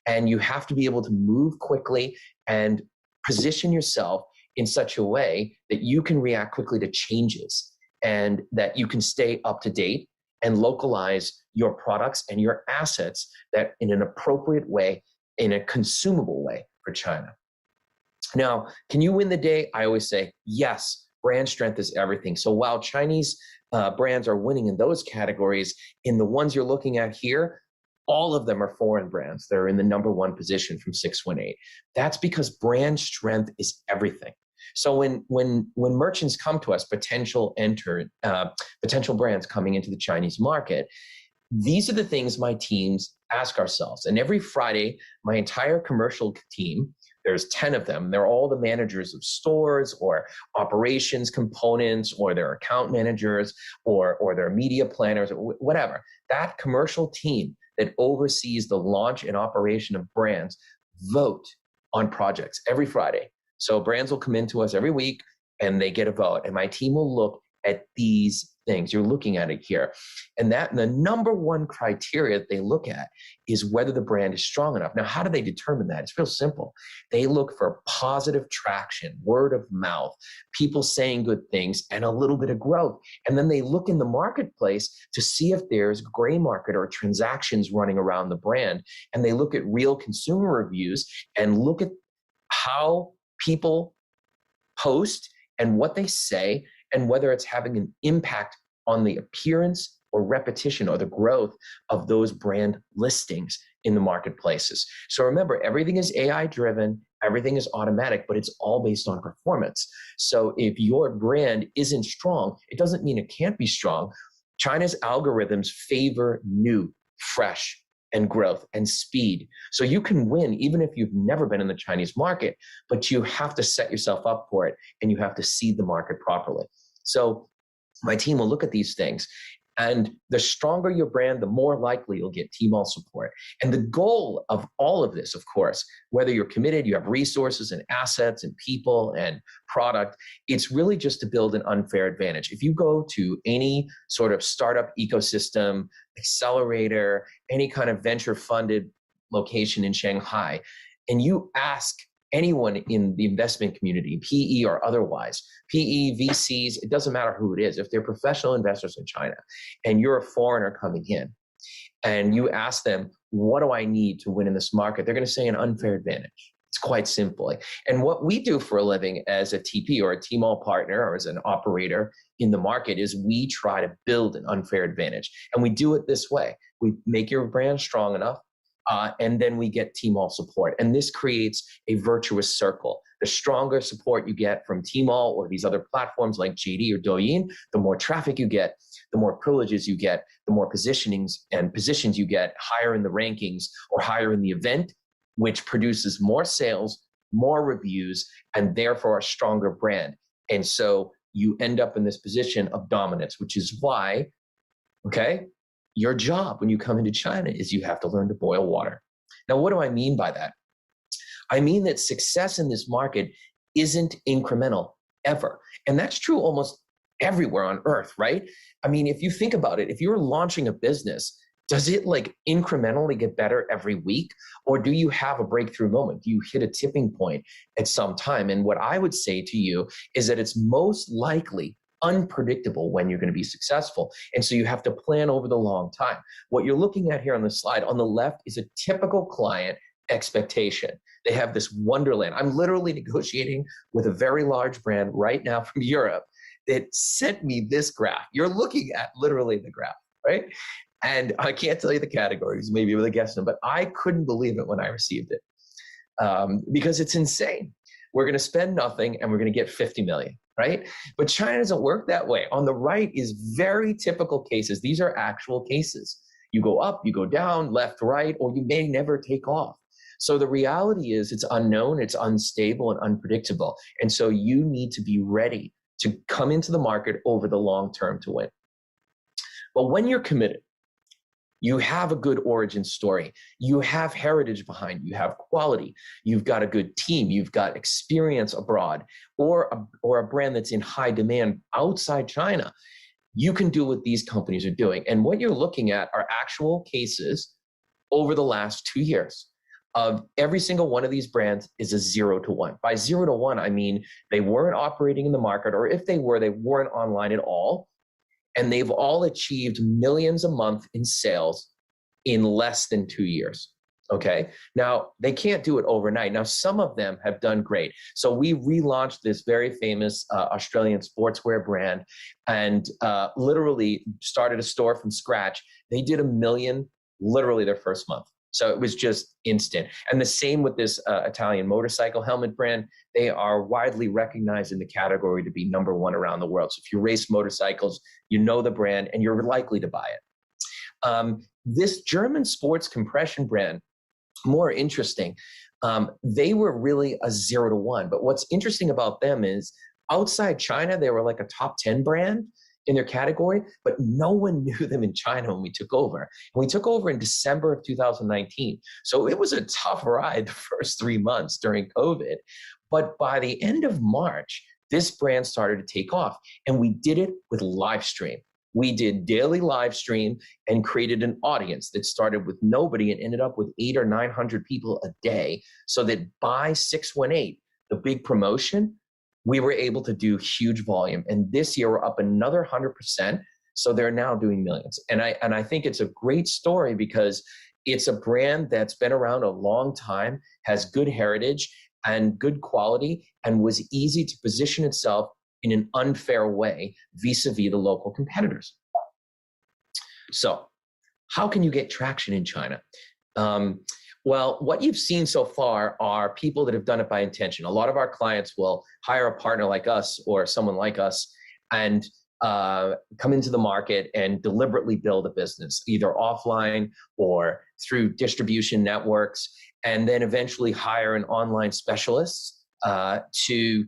And you have to be able to move quickly and position yourself in such a way that you can react quickly to changes and that you can stay up to date and localize your products and your assets that in an appropriate way, in a consumable way for China. Now, can you win the day? I always say, yes, brand strength is everything. So while Chinese brands are winning in those categories, in the ones you're looking at here, all of them are foreign brands. They're in the #1 position from 618. That's because brand strength is everything. So when merchants come to us, potential brands coming into the Chinese market, these are the things my teams ask ourselves. And every Friday, my entire commercial team, there's 10 of them. They're all the managers of stores or operations components, or their account managers, or their media planners, or whatever. That commercial team that oversees the launch and operation of brands vote on projects every Friday. So brands will come into us every week and they get a vote. And my team will look at these things. You're looking at it here. And the number one criteria that they look at is whether the brand is strong enough. Now, how do they determine that? It's real simple. They look for positive traction, word of mouth, people saying good things, and a little bit of growth. And then they look in the marketplace to see if there's gray market or transactions running around the brand. And they look at real consumer reviews and look at how people post and what they say, and whether it's having an impact on the appearance or repetition or the growth of those brand listings in the marketplaces. So remember, everything is AI driven, everything is automatic, but it's all based on performance. So if your brand isn't strong, it doesn't mean it can't be strong. China's algorithms favor new, fresh, and growth and speed. So you can win even if you've never been in the Chinese market, but you have to set yourself up for it and you have to seed the market properly. So my team will look at these things, and the stronger your brand, the more likely you'll get Tmall support. And the goal of all of this, of course, whether you're committed, you have resources and assets and people and product, it's really just to build an unfair advantage. If you go to any sort of startup ecosystem, accelerator, any kind of venture funded location in Shanghai, and you ask anyone in the investment community, PE or otherwise, PE, VCs, it doesn't matter who it is, if they're professional investors in China and you're a foreigner coming in and you ask them, what do I need to win in this market? They're going to say an unfair advantage. It's quite simple. And what we do for a living as a TP or a Tmall partner or as an operator in the market is we try to build an unfair advantage. And we do it this way. We make your brand strong enough, and then we get Tmall support. And this creates a virtuous circle. The stronger support you get from Tmall or these other platforms like JD or Douyin, the more traffic you get, the more privileges you get, the more positionings and positions you get higher in the rankings or higher in the event, which produces more sales, more reviews, and therefore a stronger brand. And so you end up in this position of dominance, which is why, okay, your job when you come into China is you have to learn to boil water. Now, what do I mean by that? I mean that success in this market isn't incremental ever. And that's true almost everywhere on earth, right? I mean, if you think about it, if you're launching a business, does it like incrementally get better every week? Or do you have a breakthrough moment? Do you hit a tipping point at some time? And what I would say to you is that it's most likely unpredictable when you're going to be successful. And so you have to plan over the long time. What you're looking at here on the slide on the left is a typical client expectation. They have this wonderland. I'm literally negotiating with a very large brand right now from Europe that sent me this graph. You're looking at literally the graph, right? And I can't tell you the categories, maybe with a guess them, but I couldn't believe it when I received it because it's insane. We're going to spend nothing and we're going to get 50 million. Right? But China doesn't work that way. On the right is very typical cases. These are actual cases. You go up, you go down, left, right, or you may never take off. So the reality is it's unknown, it's unstable and unpredictable. And so you need to be ready to come into the market over the long term to win. But when you're committed, you have a good origin story. You have heritage behind you. You have quality. You've got a good team. You've got experience abroad or a brand that's in high demand outside China. You can do what these companies are doing. And what you're looking at are actual cases over the last 2 years of every single one of these brands is a 0 to 1. By 0 to 1, I mean they weren't operating in the market, or if they were, they weren't online at all. And they've all achieved millions a month in sales in less than 2 years, okay? Now, they can't do it overnight. Now, some of them have done great. So we relaunched this very famous Australian sportswear brand and literally started a store from scratch. They did $1 million literally their first month. So it was just instant. And the same with this Italian motorcycle helmet brand. They are widely recognized in the category to be #1 around the world. So if you race motorcycles, you know the brand and you're likely to buy it. This German sports compression brand, more interesting. They were really a 0 to 1. But what's interesting about them is outside China, they were like a top 10 brand in their category, but no one knew them in China when we took over. And we took over in December of 2019. So it was a tough ride the first 3 months during COVID. But by the end of March, this brand started to take off. And we did it with live stream. We did daily live stream and created an audience that started with nobody and ended up with 800 or 900 people a day. So that by 618, the big promotion, we were able to do huge volume. And this year we're up another 100%. So they're now doing millions. And I think it's a great story because it's a brand that's been around a long time, has good heritage and good quality, and was easy to position itself in an unfair way vis-a-vis the local competitors. So how can you get traction in China? Well, what you've seen so far are people that have done it by intention. A lot of our clients will hire a partner like us or someone like us and come into the market and deliberately build a business, either offline or through distribution networks, and then eventually hire an online specialist to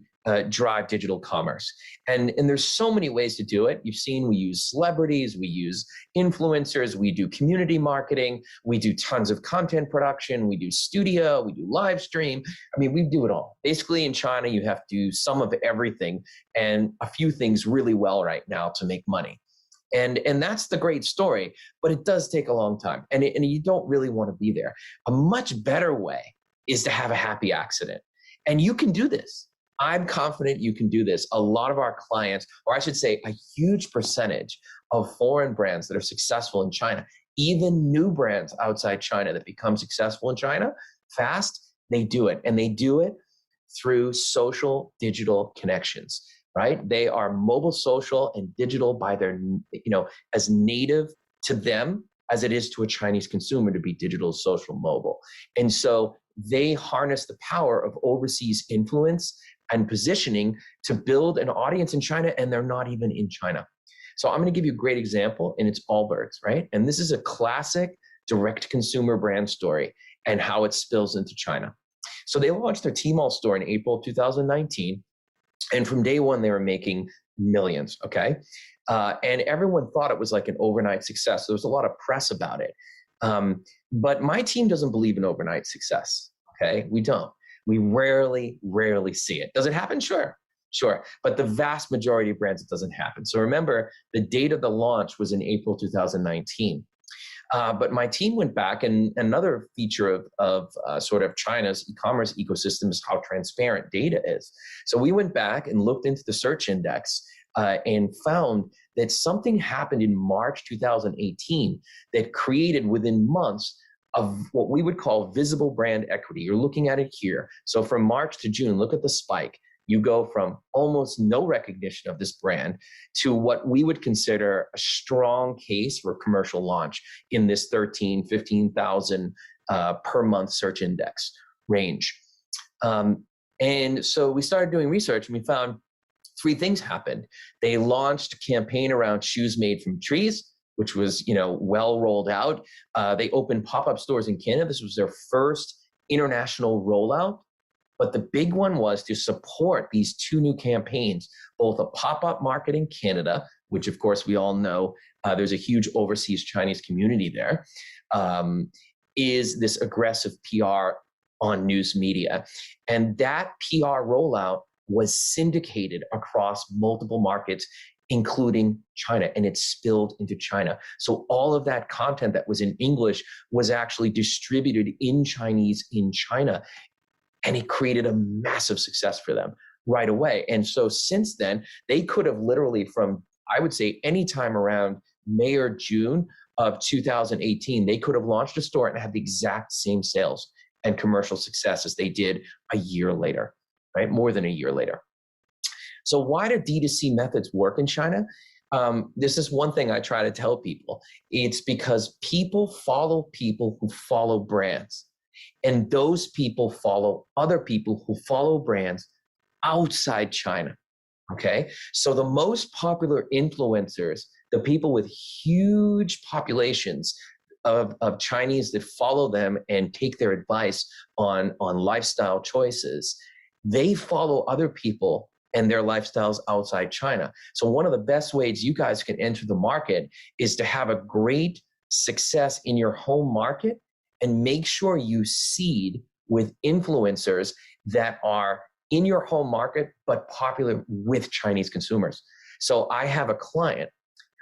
drive digital commerce. And there's so many ways to do it. You've seen we use celebrities, we use influencers, we do community marketing, we do tons of content production, we do studio, we do live stream. I mean, we do it all. Basically in China, you have to do some of everything and a few things really well right now to make money. And that's the great story, but it does take a long time and you don't really want to be there. A much better way is to have a happy accident. And you can do this. I'm confident you can do this. A lot of our clients, or I should say a huge percentage of foreign brands that are successful in China, even new brands outside China that become successful in China fast, they do it. And they do it through social digital connections, right? They are mobile, social, and digital by their, as native to them as it is to a Chinese consumer to be digital, social, mobile. And so they harness the power of overseas influence and positioning to build an audience in China, and they're not even in China. So I'm going to give you a great example, and it's Allbirds, right? And this is a classic direct-to-consumer brand story and how it spills into China. So they launched their Tmall store in April 2019, and from day one, they were making millions, okay? And everyone thought it was like an overnight success. There was a lot of press about it. But my team doesn't believe in overnight success, okay? We don't. We rarely see it. Does it happen? Sure. But the vast majority of brands, it doesn't happen. So remember, the date of the launch was in April 2019. But my team went back, and another feature of sort of China's e-commerce ecosystem is how transparent data is. So we went back and looked into the search index and found that something happened in March 2018 that created within months of what we would call visible brand equity. You're looking at it here. So from March to June, look at the spike. You go from almost no recognition of this brand to what we would consider a strong case for commercial launch in this 13, 15,000 per month search index range. And so we started doing research and we found 3 things happened. They launched a campaign around shoes made from trees, which was, well rolled out. They opened pop-up stores in Canada. This was their first international rollout. But the big one was to support these 2 new campaigns, both a pop-up market in Canada, which of course we all know there's a huge overseas Chinese community there, is this aggressive PR on news media. And that PR rollout was syndicated across multiple markets, including China, and it spilled into China. So all of that content that was in English was actually distributed in Chinese in China, and it created a massive success for them right away. And so since then, they could have literally from, I would say, any time around May or June of 2018, they could have launched a store and had the exact same sales and commercial success as they did a year later, right? More than a year later. So why do D2C methods work in China? this is one thing I try to tell people. It's because people follow people who follow brands. And those people follow other people who follow brands outside China. Okay, so the most popular influencers, the people with huge populations of Chinese that follow them and take their advice on lifestyle choices, they follow other people and their lifestyles outside China. So one of the best ways you guys can enter the market is to have a great success in your home market and make sure you seed with influencers that are in your home market, but popular with Chinese consumers. So I have a client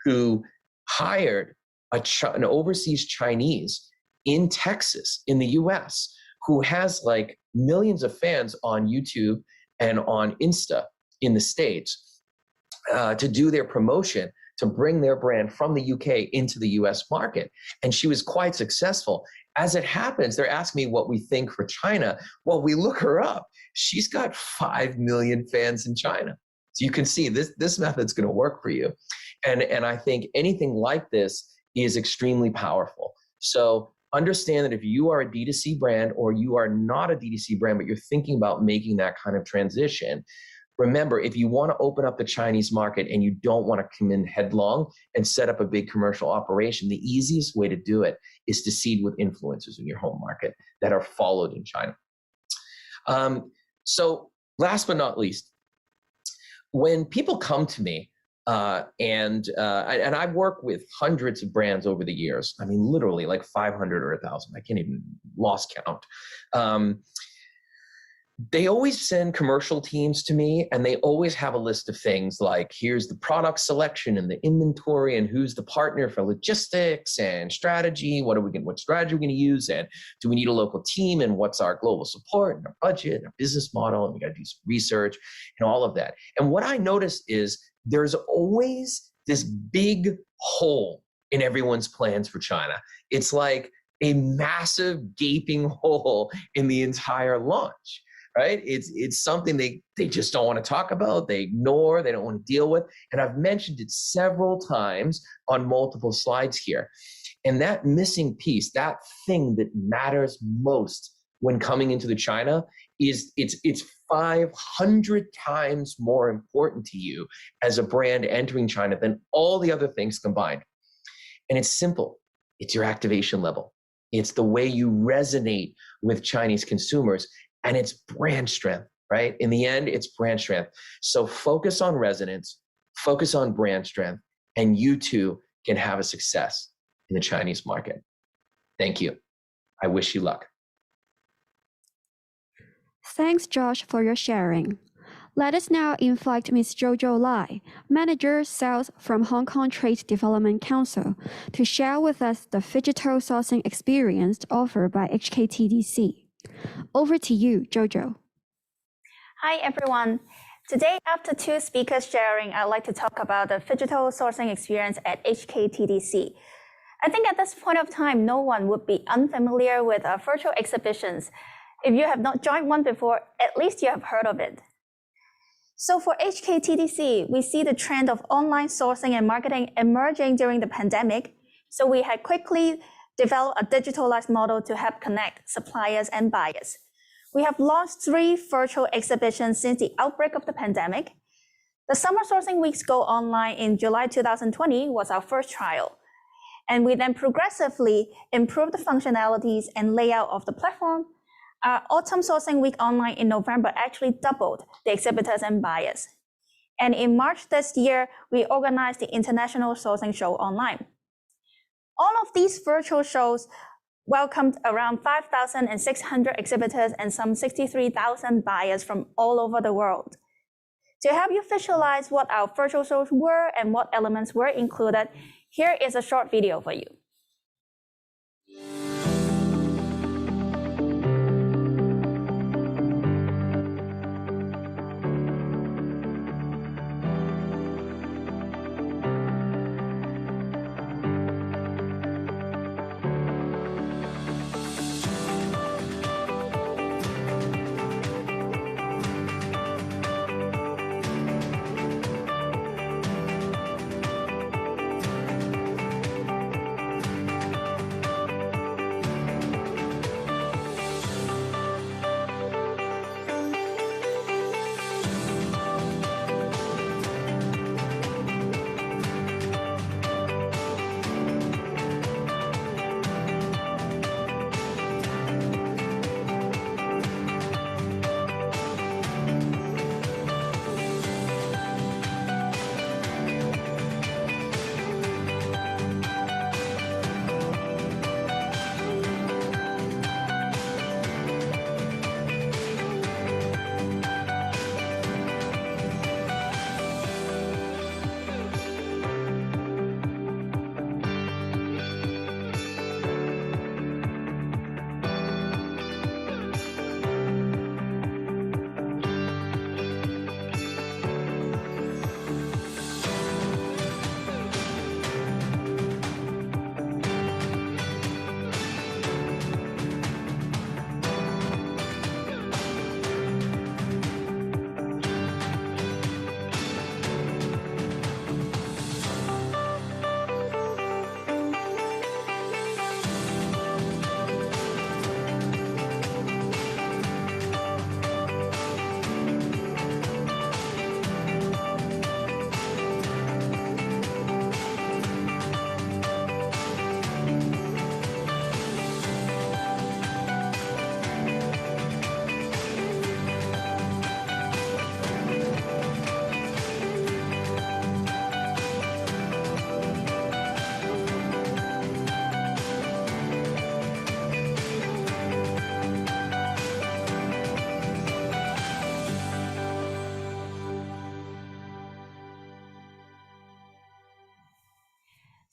who hired an overseas Chinese in Texas, in the US, who has like millions of fans on YouTube and on Insta in the States to do their promotion, to bring their brand from the UK into the US market. And she was quite successful. As it happens, they're asking me what we think for China. Well, we look her up. She's got 5 million fans in China. So you can see this method's going to work for you. And I think anything like this is extremely powerful. So understand that if you are a D2C brand or you are not a D2C brand, but you're thinking about making that kind of transition, remember, if you want to open up the Chinese market and you don't want to come in headlong and set up a big commercial operation, the easiest way to do it is to seed with influencers in your home market that are followed in China. So last but not least, when people come to me, and I've worked with hundreds of brands over the years, I mean, literally like 500 or 1,000, I can't even lost count. They always send commercial teams to me, and they always have a list of things like, here's the product selection and the inventory, and who's the partner for logistics and strategy. What strategy are we going to use? And do we need a local team? And what's our global support and our budget and our business model? And we got to do some research and all of that. And what I noticed is there's always this big hole in everyone's plans for China. It's like a massive gaping hole in the entire launch. Right? It's something they just don't want to talk about, they ignore, they don't want to deal with. And I've mentioned it several times on multiple slides here. And that missing piece, that thing that matters most when coming into the China is it's 500 times more important to you as a brand entering China than all the other things combined. And it's simple. It's your activation level. It's the way you resonate with Chinese consumers. And it's brand strength, right? In the end, it's brand strength. So focus on resonance, focus on brand strength, and you too can have a success in the Chinese market. Thank you. I wish you luck. Thanks, Josh, for your sharing. Let us now invite Ms. Jojo Lai, Manager Sales from Hong Kong Trade Development Council, to share with us the digital sourcing experience offered by HKTDC. Over to you, Jojo. Hi, everyone. Today, after two speakers sharing, I'd like to talk about the digital sourcing experience at HKTDC. I think at this point of time, no one would be unfamiliar with virtual exhibitions. If you have not joined one before, at least you have heard of it. So for HKTDC, we see the trend of online sourcing and marketing emerging during the pandemic. So we had quickly developed a digitalized model to help connect suppliers and buyers. We have launched 3 virtual exhibitions since the outbreak of the pandemic. The Summer Sourcing Weeks Go Online in July 2020 was our first trial. And we then progressively improved the functionalities and layout of the platform. Our Autumn Sourcing Week Online in November actually doubled the exhibitors and buyers. And in March this year, we organized the International Sourcing Show online. All of these virtual shows welcomed around 5,600 exhibitors and some 63,000 buyers from all over the world. To help you visualize what our virtual shows were and what elements were included, here is a short video for you.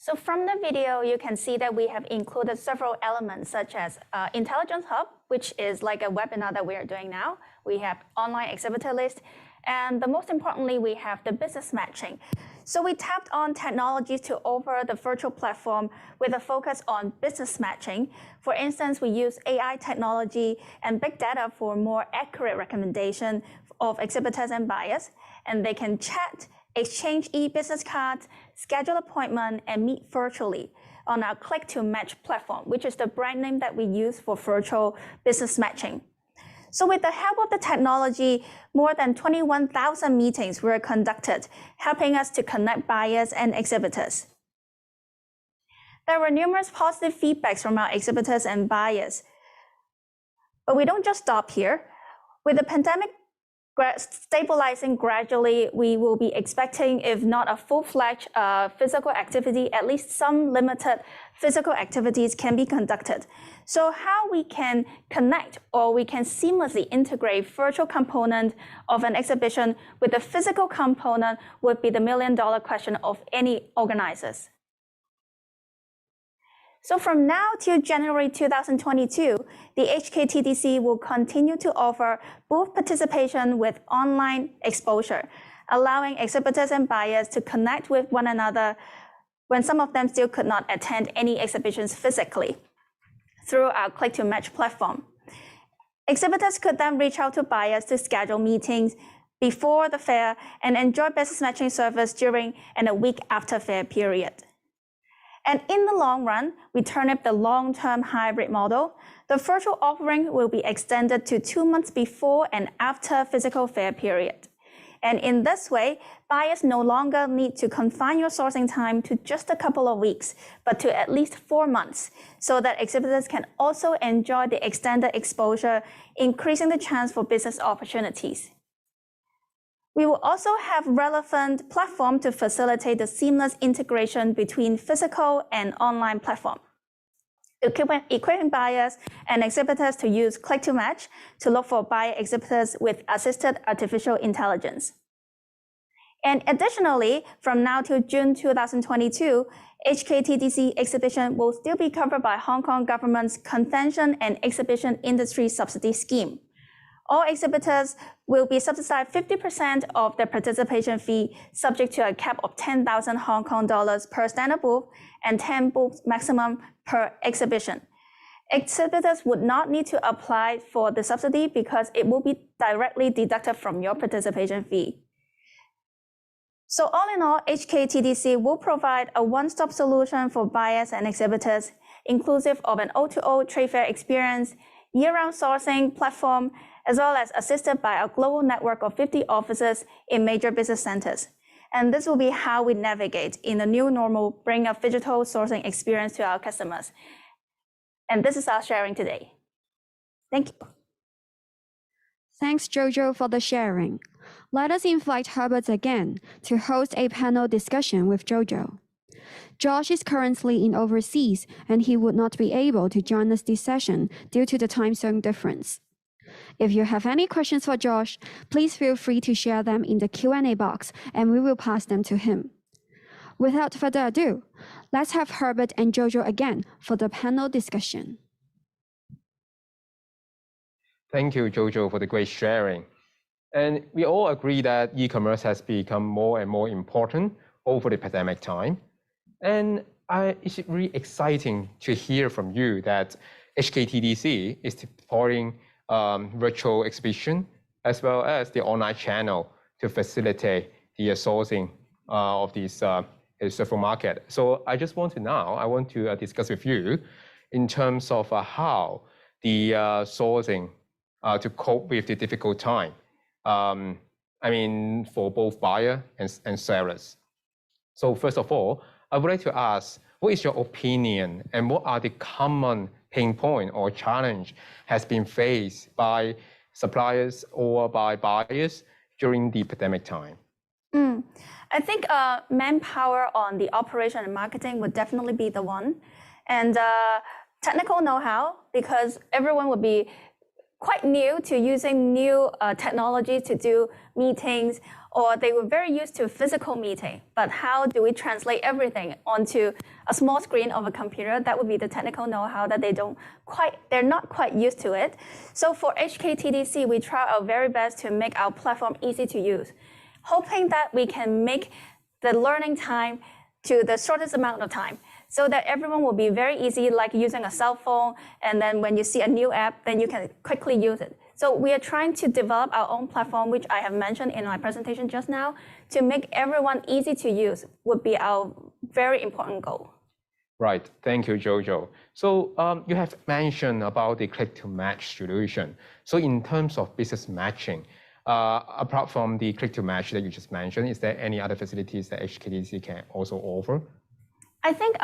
So from the video, you can see that we have included several elements such as Intelligence Hub, which is like a webinar that we are doing now. We have online exhibitor list, and the most importantly, we have the business matching. So we tapped on technologies to offer the virtual platform with a focus on business matching. For instance, we use AI technology and big data for more accurate recommendation of exhibitors and buyers, and they can chat, exchange e-business cards, schedule appointment, and meet virtually on our Click-to-Match platform, which is the brand name that we use for virtual business matching. So with the help of the technology, more than 21,000 meetings were conducted, helping us to connect buyers and exhibitors. There were numerous positive feedbacks from our exhibitors and buyers. But we don't just stop here. With the pandemic stabilizing gradually, we will be expecting, if not a full-fledged physical activity, at least some limited physical activities can be conducted. So how we can connect or we can seamlessly integrate virtual component of an exhibition with the physical component would be the million-dollar question of any organizers. So from now till January 2022, the HKTDC will continue to offer booth participation with online exposure, allowing exhibitors and buyers to connect with one another when some of them still could not attend any exhibitions physically through our Click-to-Match platform. Exhibitors could then reach out to buyers to schedule meetings before the fair and enjoy business matching service during and a week after fair period. And in the long run, we turn up the long-term hybrid model. The virtual offering will be extended to 2 months before and after physical fair period. And in this way, buyers no longer need to confine your sourcing time to just a couple of weeks, but to at least 4 months, so that exhibitors can also enjoy the extended exposure, increasing the chance for business opportunities. We will also have relevant platform to facilitate the seamless integration between physical and online platform, equipping buyers and exhibitors to use Click-to-Match to look for buyer exhibitors with assisted artificial intelligence. And additionally, from now till June 2022, HKTDC exhibition will still be covered by Hong Kong government's Convention and Exhibition Industry Subsidy Scheme. All exhibitors will be subsidized 50% of their participation fee, subject to a cap of 10,000 Hong Kong dollars per standard booth and 10 booths maximum per exhibition. Exhibitors would not need to apply for the subsidy because it will be directly deducted from your participation fee. So all in all, HKTDC will provide a one-stop solution for buyers and exhibitors, inclusive of an O2O trade fair experience, year-round sourcing platform, as well as assisted by a global network of 50 offices in major business centers. And this will be how we navigate in the new normal, bring a digital sourcing experience to our customers. And this is our sharing today. Thank you. Thanks, Jojo, for the sharing. Let us invite Herbert again to host a panel discussion with Jojo. Josh is currently in overseas, and he would not be able to join us this session due to the time zone difference. If you have any questions for Josh, please feel free to share them in the Q&A box, and we will pass them to him. Without further ado, let's have Herbert and Jojo again for the panel discussion. Thank you, Jojo, for the great sharing. And we all agree that e-commerce has become more and more important over the pandemic time. And it's really exciting to hear from you that HKTDC is deploying virtual exhibition as well as the online channel to facilitate the sourcing of these several market. So I just want to discuss with you in terms of how the sourcing to cope with the difficult time. For both buyer and sellers. So first of all, I would like to ask, what is your opinion and what are the common pain point or challenge has been faced by suppliers or by buyers during the pandemic time? I think manpower on the operation and marketing would definitely be the one. And technical know-how, because everyone would be quite new to using new technology to do meetings, or they were very used to physical meeting. But how do we translate everything onto a small screen of a computer? That would be the technical know-how that they're not quite used to it. So for HKTDC, we try our very best to make our platform easy to use, hoping that we can make the learning time to the shortest amount of time, so that everyone will be very easy, like using a cell phone, and then when you see a new app, then you can quickly use it. So we are trying to develop our own platform, which I have mentioned in my presentation just now, to make everyone easy to use would be our very important goal. Right, thank you, Jojo. So you have mentioned about the click-to-match solution. So in terms of business matching, apart from the click-to-match that you just mentioned, is there any other facilities that HKTDC can also offer? I think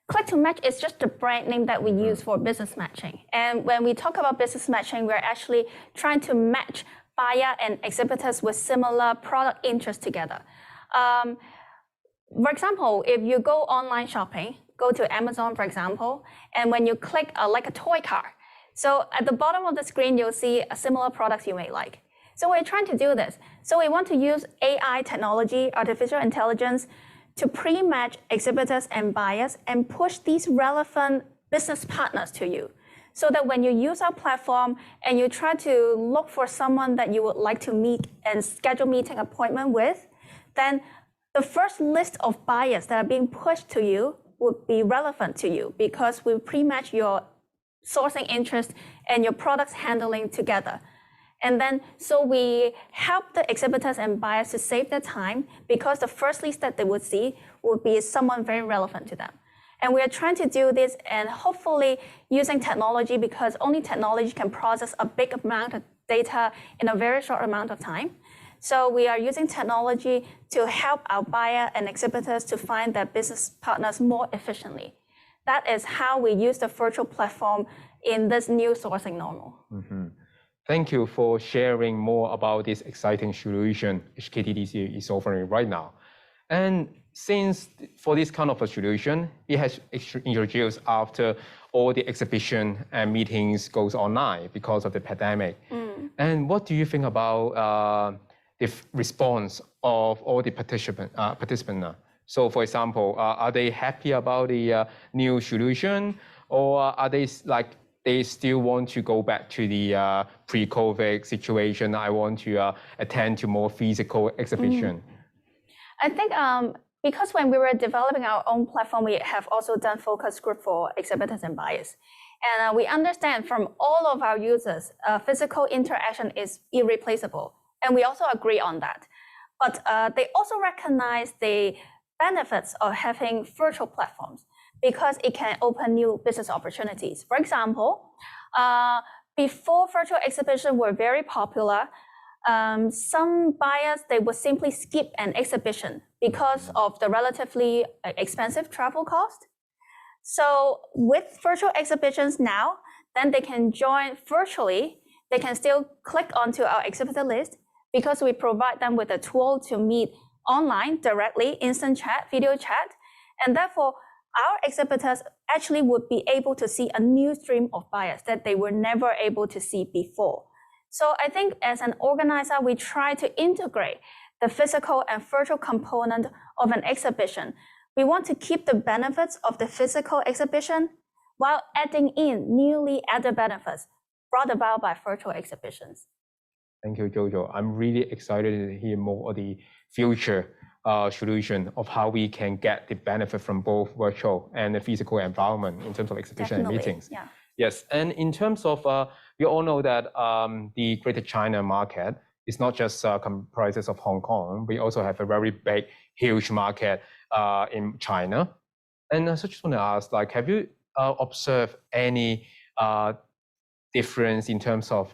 click-to-match is just the brand name that we use for business matching. And when we talk about business matching, we're actually trying to match buyer and exhibitors with similar product interests together. For example, if you go online shopping, go to Amazon, for example, and when you click like a toy car, so at the bottom of the screen, you'll see a similar products you may like. So we're trying to do this. So we want to use AI technology, artificial intelligence, to pre-match exhibitors and buyers and push these relevant business partners to you. So that when you use our platform and you try to look for someone that you would like to meet and schedule meeting appointment with, then the first list of buyers that are being pushed to you would be relevant to you, because we pre-match your sourcing interest and your products handling together. And then, so we help the exhibitors and buyers to save their time, because the first list that they would see would be someone very relevant to them. And we are trying to do this and hopefully using technology, because only technology can process a big amount of data in a very short amount of time. So we are using technology to help our buyer and exhibitors to find their business partners more efficiently. That is how we use the virtual platform in this new sourcing normal. Mm-hmm. Thank you for sharing more about this exciting solution HKTDC is offering right now. And since for this kind of a solution, it has introduced after all the exhibition and meetings goes online because of the pandemic. And what do you think about the response of all the participants? So for example, are they happy about the new solution, or are they like, they still want to go back to the pre-COVID situation? I want to attend to more physical exhibition. I think because when we were developing our own platform, we have also done focus group for exhibitors and buyers. And we understand from all of our users, physical interaction is irreplaceable. And we also agree on that. But they also recognize the benefits of having virtual platforms, because it can open new business opportunities. For example, before virtual exhibitions were very popular, some buyers, they would simply skip an exhibition because of the relatively expensive travel cost. So with virtual exhibitions now, then they can join virtually. They can still click onto our exhibitor list, because we provide them with a tool to meet online directly, instant chat, video chat, and therefore our exhibitors actually would be able to see a new stream of buyers that they were never able to see before. So I think as an organizer, we try to integrate the physical and virtual component of an exhibition. We want to keep the benefits of the physical exhibition while adding in newly added benefits brought about by virtual exhibitions. Thank you, Jojo. I'm really excited to hear more of the future solution of how we can get the benefit from both virtual and the physical environment in terms of exhibition and meetings. Yeah. Yes, and in terms of, we all know that the Greater China market is not just comprises of Hong Kong. We also have a very big, huge market in China. And so just want to ask, like, have you observed any difference in terms of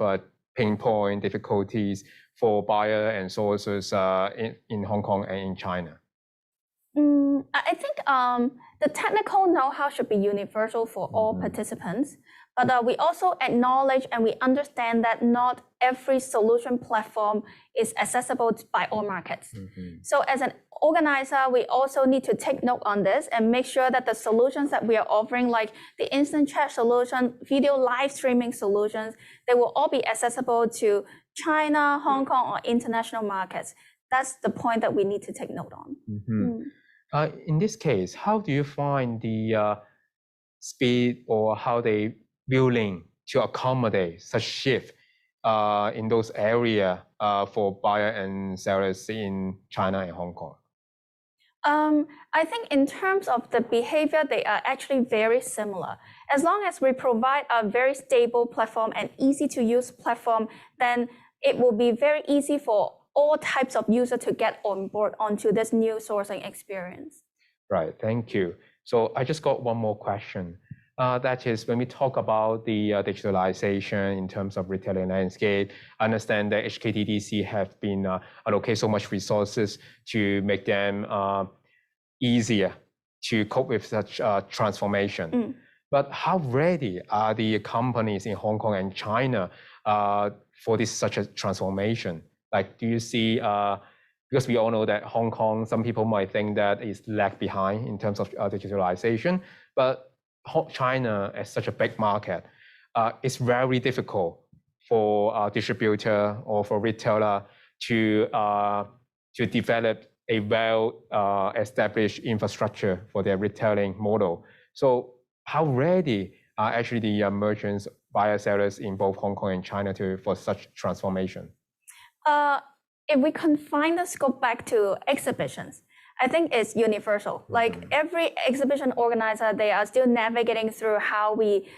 pain point difficulties for buyer and sources in Hong Kong and in China? I think the technical know-how should be universal for all participants, but we also acknowledge and we understand that not every solution platform is accessible by all markets. So as an organizer, we also need to take note on this and make sure that the solutions that we are offering, like the instant chat solution, video live streaming solutions, they will all be accessible to China, Hong Kong, or international markets. That's the point that we need to take note on. In this case, how do you find the speed or how they willing to accommodate such shift in those areas for buyer and sellers in China and Hong Kong? I think in terms of the behavior, they are actually very similar. As long as we provide a very stable platform and easy to use platform, then it will be very easy for all types of users to get on board onto this new sourcing experience. Right, thank you. So I just got one more question. That is, when we talk about the digitalization in terms of retailing landscape, I understand that HKTDC have been allocate so much resources to make them easier to cope with such transformation. But how ready are the companies in Hong Kong and China for this such a transformation? Like, do you see, because we all know that Hong Kong, some people might think that is lag behind in terms of digitalization, but China as such a big market, it's very difficult for a distributor or for retailer to develop a well-established infrastructure for their retailing model. So how ready are actually the merchants, buyer sellers in both Hong Kong and China for such transformation? If we confine the scope back to exhibitions, I think it's universal. Like every exhibition organizer, they are still navigating through how we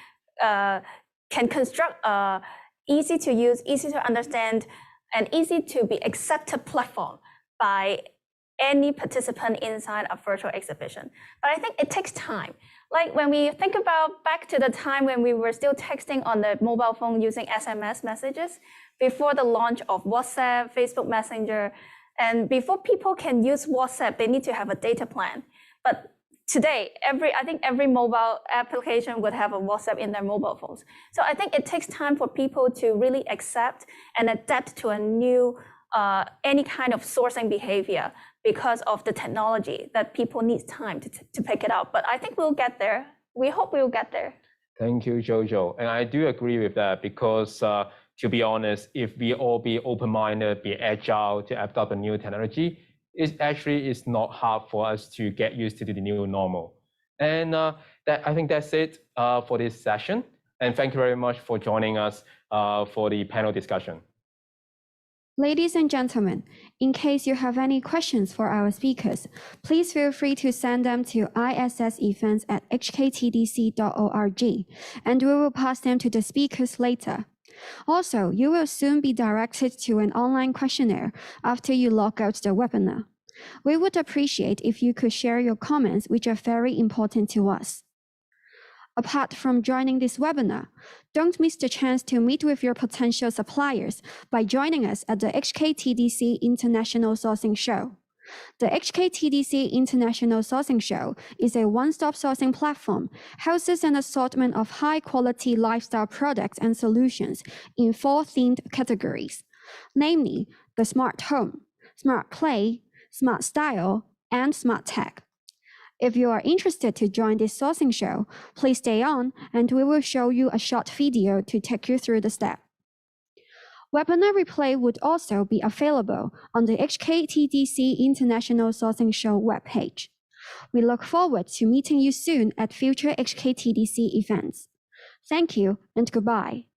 can construct a easy to use, easy to understand, and easy to be accepted platform by any participant inside a virtual exhibition. But I think it takes time. Like when we think about back to the time when we were still texting on the mobile phone using SMS messages, before the launch of WhatsApp, Facebook Messenger, and before people can use WhatsApp, they need to have a data plan. But today, I think every mobile application would have a WhatsApp in their mobile phones. So I think it takes time for people to really accept and adapt to a new, any kind of sourcing behavior because of the technology that people need time to pick it up. But I think we'll get there. We hope we'll get there. Thank you, Jojo. And I do agree with that because to be honest, if we all be open-minded, be agile to adopt a new technology, it actually is not hard for us to get used to the new normal. And I think that's it for this session. And thank you very much for joining us for the panel discussion. Ladies and gentlemen, in case you have any questions for our speakers, please feel free to send them to issevents@hktdc.org, and we will pass them to the speakers later. Also, you will soon be directed to an online questionnaire after you log out the webinar. We would appreciate if you could share your comments, which are very important to us. Apart from joining this webinar, don't miss the chance to meet with your potential suppliers by joining us at the HKTDC International Sourcing Show. The HKTDC International Sourcing Show is a one-stop sourcing platform, houses an assortment of high-quality lifestyle products and solutions in 4 themed categories, namely the smart home, smart play, smart style, and smart tech. If you are interested to join this sourcing show, please stay on and we will show you a short video to take you through the steps. Webinar replay would also be available on the HKTDC International Sourcing Show webpage. We look forward to meeting you soon at future HKTDC events. Thank you and goodbye.